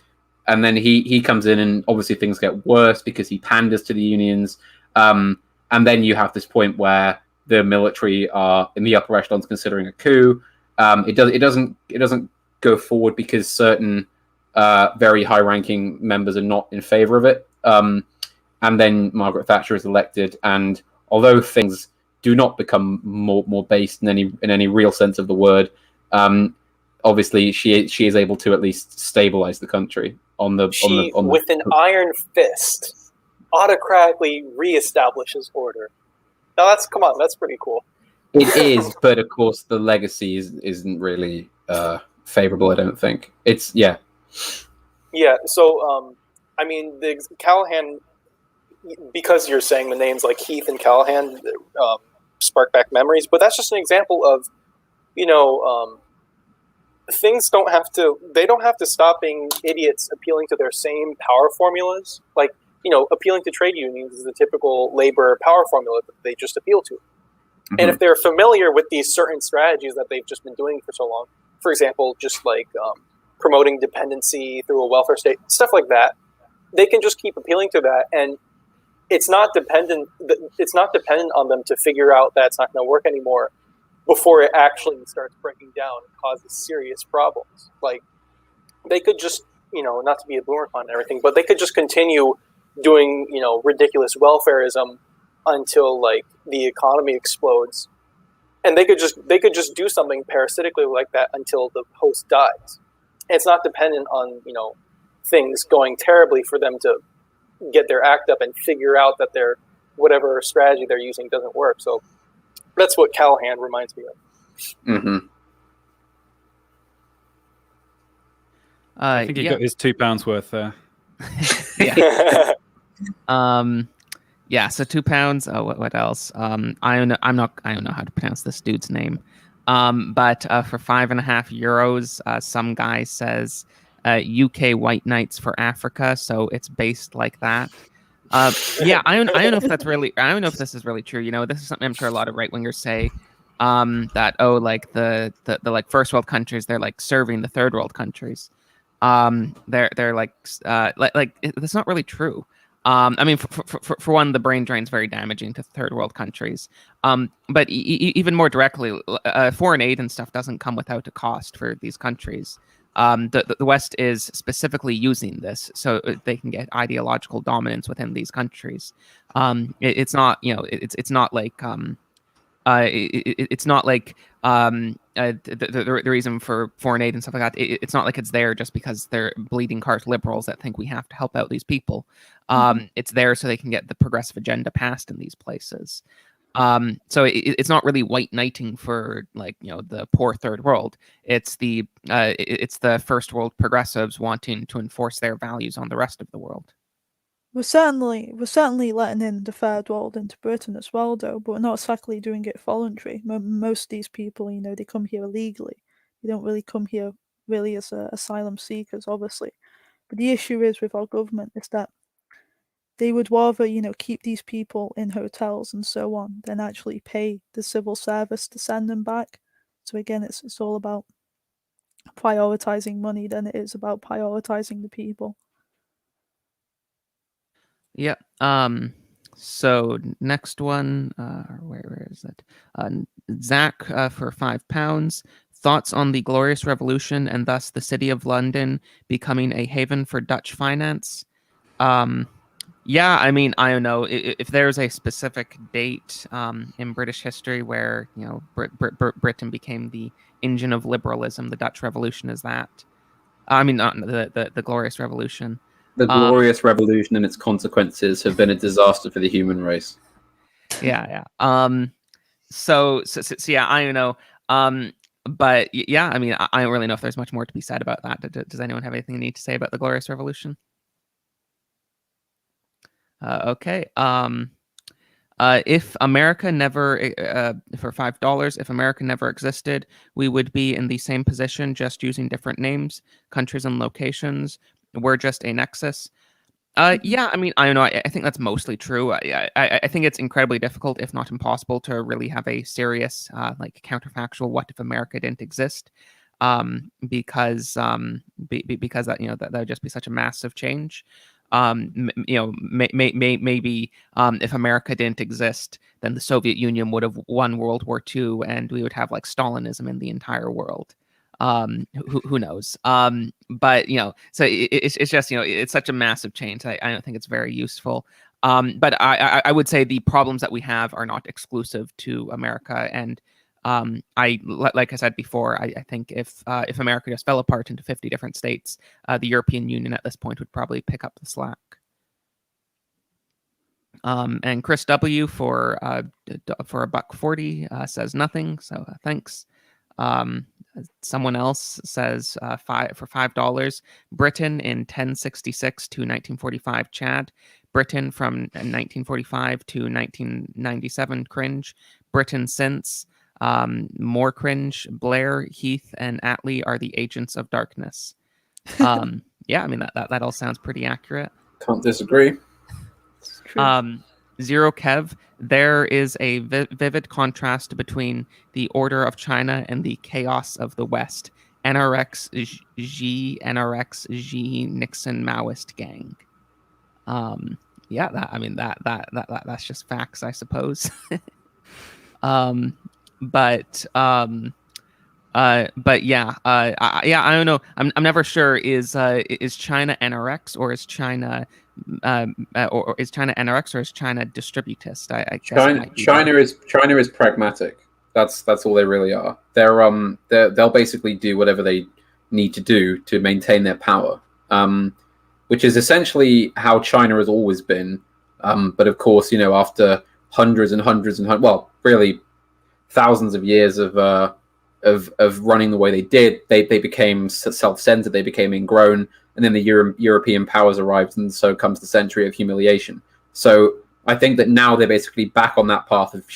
then he comes in, and obviously things get worse because he panders to the unions. And then you have this point where the military are in the upper echelons considering a coup. It doesn't go forward because certain very high-ranking members are not in favour of it. And then Margaret Thatcher is elected, and although things do not become more based in any real sense of the word, obviously she is able to at least stabilize the country with an iron fist autocratically reestablishes order. Now that's pretty cool. It is, but of course the legacy isn't really favorable. I don't think it's yeah. So the Callaghan, because you're saying the names like Heath and Callaghan spark back memories, but that's just an example of things don't have to stop being idiots appealing to their same power formulas. Like, appealing to trade unions is the typical labor power formula that they just appeal to. Mm-hmm. And if they're familiar with these certain strategies that they've just been doing for so long, for example, just like promoting dependency through a welfare state, stuff like that, they can just keep appealing to that, and it's not dependent on them to figure out that it's not going to work anymore before it actually starts breaking down and causes serious problems. Like, they could just, not to be a boomer con and everything, but they could just continue doing, ridiculous welfareism until like the economy explodes, and they could just do something parasitically like that until the host dies. And it's not dependent on things going terribly for them to get their act up and figure out that their whatever strategy they're using doesn't work. So that's what Callaghan reminds me of. Mm-hmm. I think he got his £2 worth there. Yeah. Yeah. So £2. Oh, what else? I don't know how to pronounce this dude's name. But for €5.50, some guy says UK white knights for Africa. So it's based like that. Yeah, I don't know if that's really. I don't know if this is really true. This is something I'm sure a lot of right wingers say. That like the like first world countries, they're like serving the third world countries. They're like that's not really true. I mean, for one, the brain drain is very damaging to third world countries. But even more directly, foreign aid and stuff doesn't come without a cost for these countries. The West is specifically using this so they can get ideological dominance within these countries. It's not, it's not like it's not like the reason for foreign aid and stuff like that. It's not like it's there just because they're bleeding heart liberals that think we have to help out these people. It's there so they can get the progressive agenda passed in these places. So it's not really white knighting for the poor third world. It's the first world progressives wanting to enforce their values on the rest of the world. We're certainly letting in the third world into Britain as well, though, but we're not exactly doing it voluntary. Most of these people, they come here illegally. They don't really come here really as asylum seekers, obviously. But the issue is with our government is that they would rather, keep these people in hotels and so on than actually pay the civil service to send them back. So again, it's all about prioritizing money than it is about prioritizing the people. Yeah. So next one, where is it? Zach for £5. Thoughts on the Glorious Revolution and thus the City of London becoming a haven for Dutch finance? Yeah, I mean, I don't know if there's a specific date in British history where Britain became the engine of liberalism. The Dutch Revolution is that. I mean, not the Glorious Revolution. The Glorious Revolution and its consequences have been a disaster for the human race. Yeah. So yeah, I don't know. yeah, I mean, I don't really know if there's much more to be said about that. Does anyone have anything they need to say about the Glorious Revolution? Okay. If America never, for $5, if America never existed, we would be in the same position, just using different names, countries, and locations. We're just a nexus. Yeah, I mean, I don't know. I think that's mostly true. I think it's incredibly difficult, if not impossible, to really have a serious, like, counterfactual "what if America didn't exist," because because that that would just be such a massive change. Maybe if America didn't exist, then the Soviet Union would have won World War II, and we would have like Stalinism in the entire world. Who knows? But so it's just it's such a massive change. I don't think it's very useful. But I would say the problems that we have are not exclusive to America, and like I said before, I think if America just fell apart into 50 different states, the European Union at this point would probably pick up the slack. And Chris W for $1.40 says nothing, so thanks. Someone else says for $5, Britain in 1066 to 1945 Chad, Britain from 1945 to 1997 Cringe, Britain since, more Cringe, Blair, Heath, and Attlee are the agents of darkness. Yeah, I mean that all sounds pretty accurate. Can't disagree. It's true. Zero Kev, there is a vivid contrast between the Order of China and the chaos of the West. NRX Nixon Maoist gang. Yeah, that's just facts, I suppose. But yeah, I don't know. I'm never sure. Is China NRX or is China or is China NRX or is China distributist? I guess China is pragmatic. That's all they really are. They'll basically do whatever they need to do to maintain their power, which is essentially how China has always been. But of course, after hundreds and hundreds and well, really thousands of years of running the way they did, they became self-centered, they became ingrown, and then the European powers arrived, and so comes the century of humiliation. So I think that now they're basically back on that path of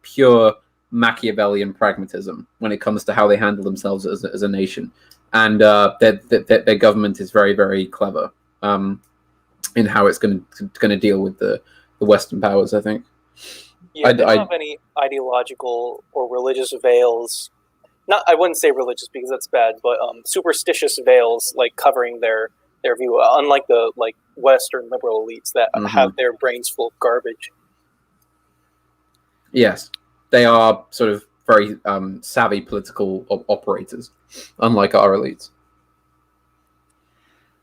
pure Machiavellian pragmatism when it comes to how they handle themselves as a nation, and their government is very, very clever in how it's going to deal with the Western powers, I think. Yeah, they don't have any ideological or religious veils. I wouldn't say religious because that's bad, but superstitious veils like covering their view. Unlike the Western liberal elites that have their brains full of garbage. Yes, they are sort of very savvy political operators, unlike our elites.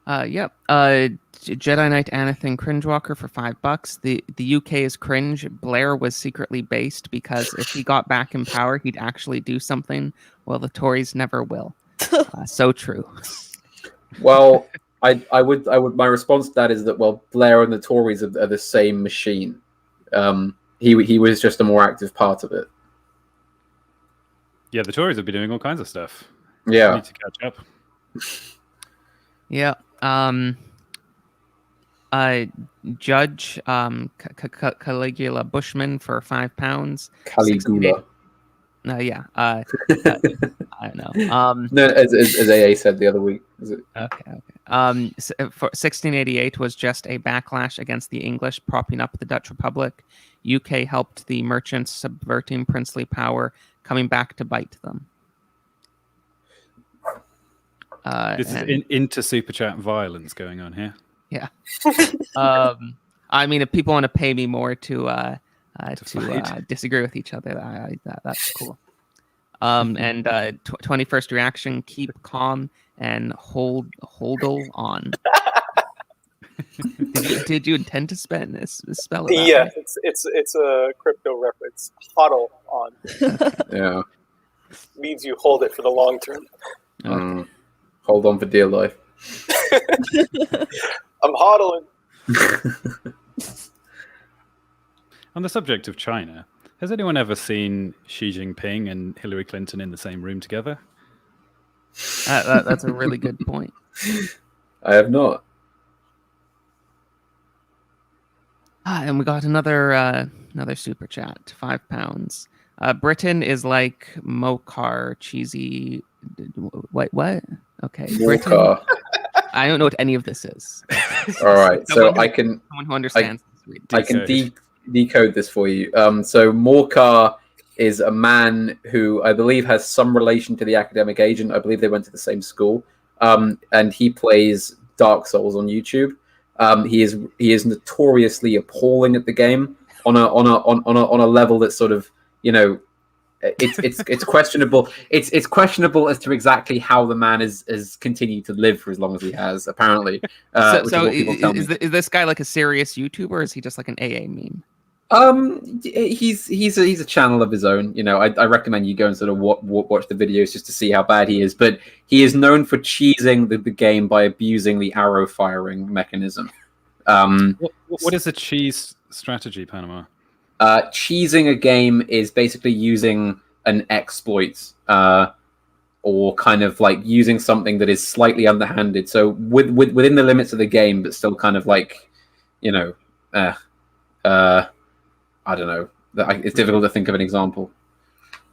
Yep. Jedi Knight Anathan Cringewalker for $5. The UK is cringe. Blair was secretly based because if he got back in power, he'd actually do something. Well, the Tories never will. So true. Well, I would. My response to that is that Blair and the Tories are the same machine. He was just a more active part of it. Yeah, the Tories have been doing all kinds of stuff. Yeah, we need to catch up. Yeah. Judge Caligula Bushman for £5. Caligula. Yeah. I don't know. No, as AA said the other week. Is it? Okay. For 1688 was just a backlash against the English propping up the Dutch Republic. UK helped the merchants subverting princely power, coming back to bite them. This is into super chat violence going on here. Yeah. I mean, if people want to pay me more to disagree with each other, that's cool. And 21st reaction: keep calm and hold on. Did you intend to spell it? Yeah, right? it's a crypto reference. HODL on. Yeah. Means you hold it for the long term. Okay. Hold on for dear life. I'm hodling. On the subject of China, Has anyone ever seen Xi Jinping and Hillary Clinton in the same room together? That's a really good point. I have not. And we got another super chat, £5. Britain is like Mokar, cheesy. Wait, what? Okay, Britain. Walker. I don't know what any of this is. All right, so Someone I can who understands. I can decode this for you. So Morcar is a man who I believe has some relation to the academic agent. I believe they went to the same school. And he plays Dark Souls on YouTube. He is notoriously appalling at the game on a level that's sort of, you know, it's questionable. It's questionable as to exactly how the man is continued to live for as long as he has, apparently. Is this guy like a serious YouTuber, or is he just like an AA meme? He's a channel of his own. You know, I recommend you go and sort of watch the videos just to see how bad he is. But he is known for cheesing the game by abusing the arrow firing mechanism. What is the cheese strategy, Panama? Cheesing a game is basically using an exploit, or kind of like using something that is slightly underhanded. So within the limits of the game, but still kind of like, you know, I don't know. It's difficult to think of an example.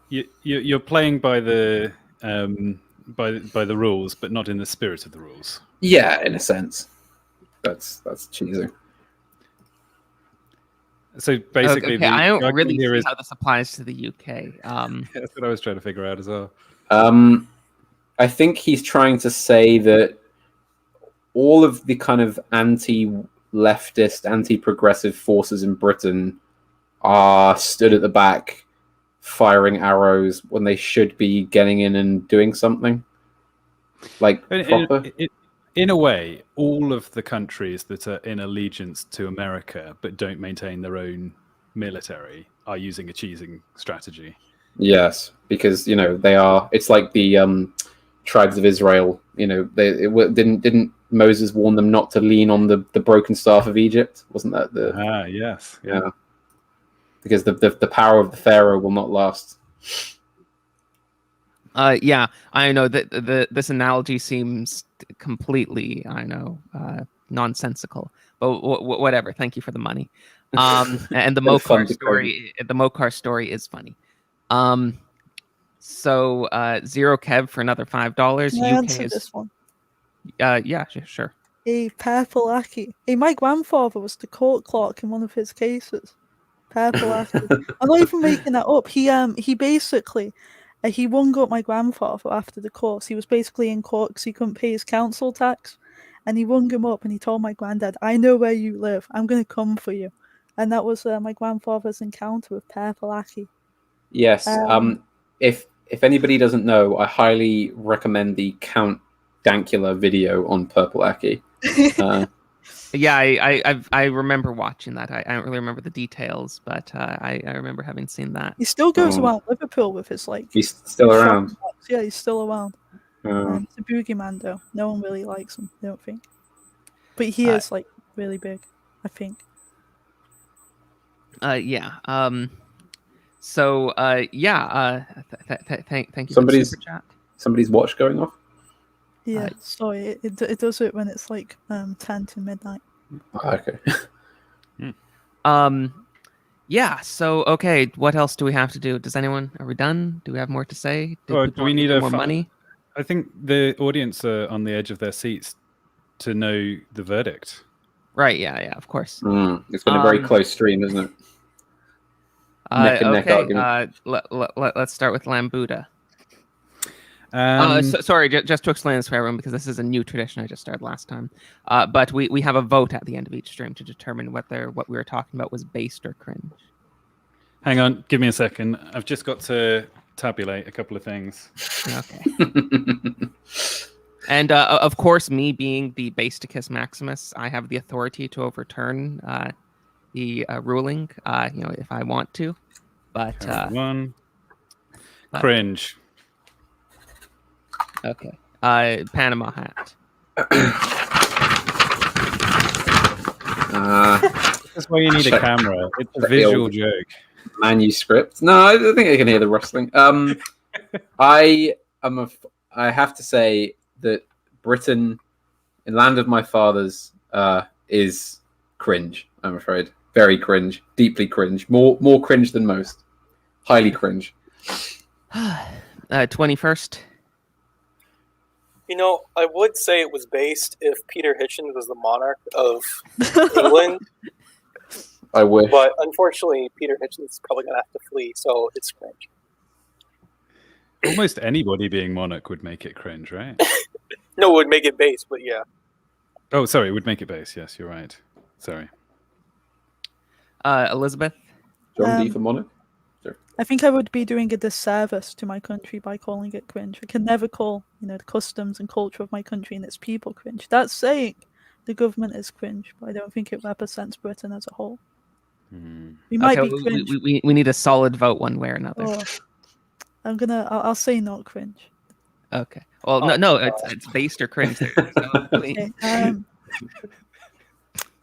You're playing by the by the rules, but not in the spirit of the rules. Yeah, in a sense, that's cheesing. So basically, okay, I don't really see how this applies to the UK. That's what I was trying to figure out as well. I think he's trying to say that all of the kind of anti-leftist, anti-progressive forces in Britain are stood at the back firing arrows when they should be getting in and doing something. Like proper. In a way, all of the countries that are in allegiance to America but don't maintain their own military are using a cheesing strategy. Yes, because, you know, they are. It's like the tribes of Israel. You know, didn't Moses warn them not to lean on the broken staff of Egypt? Wasn't that the? Yes, yeah. Because the power of the Pharaoh will not last. Yeah, I know that this analogy seems completely, nonsensical, but whatever. Thank you for the money. And the Mokar story is funny. So Zero Kev for another $5. Can I answer this one? Yeah, sure. Hey, Purple Aki. Hey, my grandfather was the court clerk in one of his cases. Purple Aki. I'm not even making that up. He basically. He rung up my grandfather after the course. He was basically in court because he couldn't pay his council tax. And he rung him up and he told my granddad, I know where you live. I'm going to come for you. And that was my grandfather's encounter with Purple Aki. Yes. If anybody doesn't know, I highly recommend the Count Dankula video on Purple Aki. Yeah, I remember watching that. I don't really remember the details, but I remember having seen that. He still goes around Liverpool with his He's still around. Yeah, he's still around. He's a boogeyman though. No one really likes him, I don't think. But he is like really big, I think. Yeah. So yeah. Thank you. Somebody's for the super chat. Somebody's watch going off. Yeah, sorry, it does it when it's like 10 to midnight. Okay. Yeah. So okay, what else do we have to do? Are we done? Do we have more to say? Do we need more money? I think the audience are on the edge of their seats to know the verdict. Right. Yeah. Of course. It's been a very close stream, isn't it? Neck and neck argument. Let's start with Lambuda. Sorry, just to explain this for everyone, because this is a new tradition I just started last time. But we have a vote at the end of each stream to determine whether what we were talking about was based or cringe. Hang on, give me a second. I've just got to tabulate a couple of things. Okay. And of course, me being the Basticus Maximus, I have the authority to overturn the ruling, if I want to. But cringe. Okay. Panama hat. This is why you need a camera. It's a visual joke. manuscript. No, I think I can hear the rustling. I have to say that Britain, in land of my fathers, is cringe. I'm afraid, very cringe, deeply cringe, more cringe than most, highly cringe. 21st. You know, I would say it was based if Peter Hitchens was the monarch of England, I wish. but unfortunately, Peter Hitchens is probably going to have to flee, so it's cringe. Almost anybody being monarch would make it cringe, right? No, it would make it based, but yeah. Oh, sorry, it would make it base. Yes, you're right. Sorry. Elizabeth. John D for monarch. I think I would be doing a disservice to my country by calling it cringe. I can never call, the customs and culture of my country and its people cringe. That's saying the government is cringe, but I don't think it represents Britain as a whole. We might be cringe. We need a solid vote one way or another. Oh, I'll say not cringe. Okay. Well, no, it's based or cringe. There. So, Okay.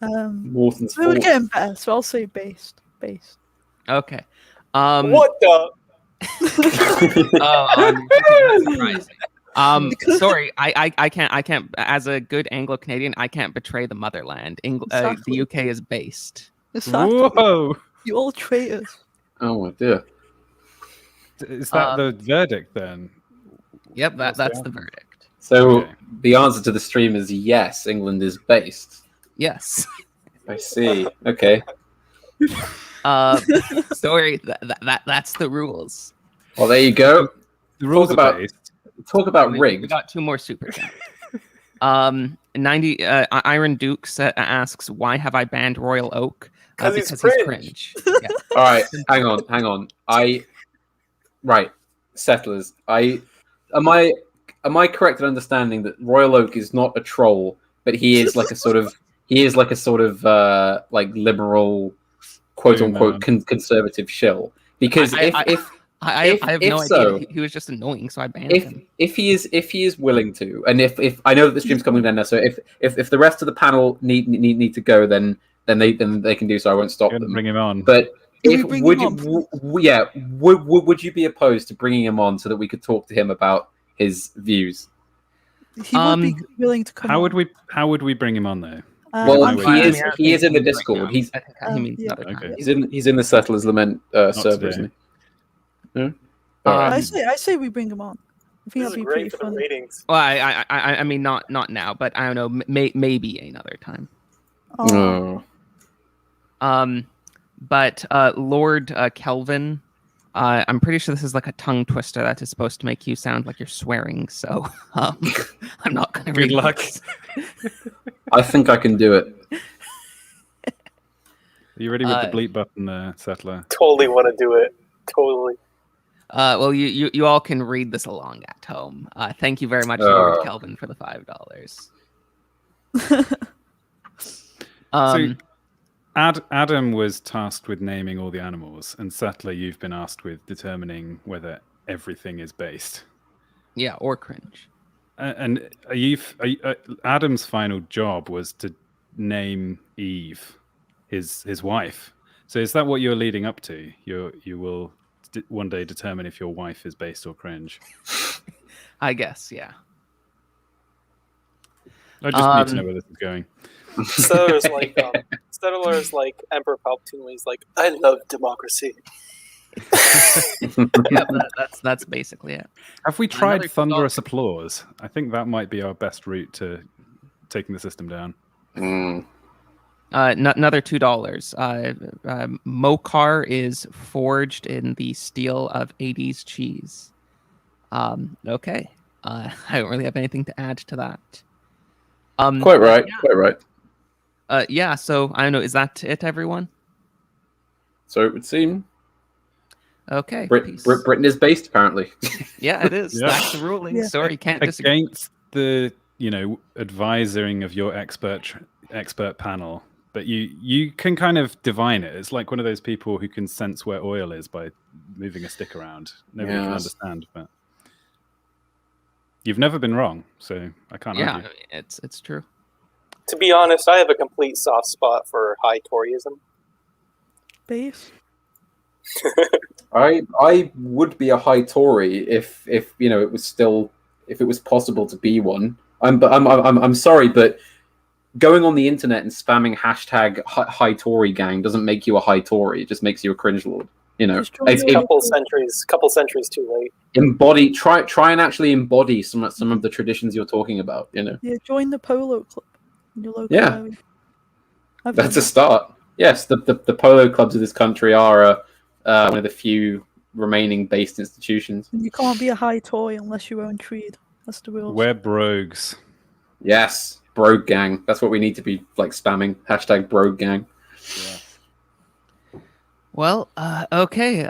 Morton's We were getting better, so I'll say based. Okay. What the? Sorry, I can't. As a good Anglo-Canadian, I can't betray the motherland. Exactly. The UK is based. Exactly. Whoa! You all traitors. Oh my dear. Is that the verdict then? Yep, that's the verdict. So Okay. the answer to the stream is yes. England is based. Yes. I see. Okay. Sorry, that's the rules. Well, there you go. The rules about- are based. Talk about We rigged. got 2 more super chats. 90 Iron Dukes asks, why have I banned Royal Oak? Because he's he's cringe. Yeah. All right, hang on. Right, settlers. Am I correct in understanding that Royal Oak is not a troll, but he is like a sort of like liberal, quote unquote conservative shill? Because I have no so, idea. He was just annoying, so I banned him. If he is willing to, and if I know that the stream's coming down now, so if the rest of the panel need to go, then they can do so. I won't stop them. Bring him on. But Can we bring would him you, would you be opposed to bringing him on so that we could talk to him about his views? He would be willing to come. How would we bring him on though? Well, I'm he fine. he is in the Discord. I think he means yeah. another time. Okay. He's in the Settlers Lament server, today. isn't he? I say we bring him on. I think This is that'd be pretty great for the fun. ratings. Well, I mean, not now, but I don't know. Maybe another time. Oh. But Lord Kelvin, I'm pretty sure this is like a tongue twister that is supposed to make you sound like you're swearing. So I'm not going to read. Good luck. this. I think I can do it. Are you ready with the bleep button, Settler? Totally want to do it. Totally. Well, you all can read this along at home. Thank you very much, Lord Kelvin, for the $5. So Adam was tasked with naming all the animals, and Settler, you've been asked with determining whether everything is based. Yeah, or cringe. And Adam's final job was to name Eve, his wife. So is that what you're leading up to? You will one day determine if your wife is based or cringe. I guess, yeah. I just need to know where this is going. Settler's like Emperor Palpatine when he's like, I love democracy. Yeah, that's basically it. Have we tried Another thunderous applause? I think that might be our best route to taking the system down. Another $2. Mokar is forged in the steel of 80s cheese. Okay. I don't really have anything to add to that. Quite right. Quite right. Yeah. So I don't know. Is that it, everyone? So it would seem. Okay. Britain is based, apparently. Yeah, it is. Yeah. That's the ruling. Yeah. Sorry, can't disagree. Against the advising of your expert panel, but you can kind of divine it. It's like one of those people who can sense where oil is by moving a stick around. Nobody can understand, but you've never been wrong, so I can't argue. Yeah, it's true. To be honest, I have a complete soft spot for high Toryism. Base. I would be a high Tory if it was still, if it was possible to be one. I'm sorry, but going on the internet and spamming hashtag high Tory gang doesn't make you a high Tory. It just makes you a cringe lord. Couple centuries too late. Try and actually embody some of the traditions you're talking about. Yeah, join the polo club in your local Yeah. area. That's a start. Yes, the polo clubs of this country are one of the few remaining based institutions. You can't be a high Tory unless you own Creed. That's the rules. We're brogues. Yes, brogue gang. That's what we need to be like spamming. Hashtag brogue gang. Yeah. Well, okay.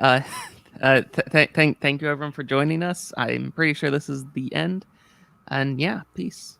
Thank you everyone for joining us. I'm pretty sure this is the end. And yeah, peace.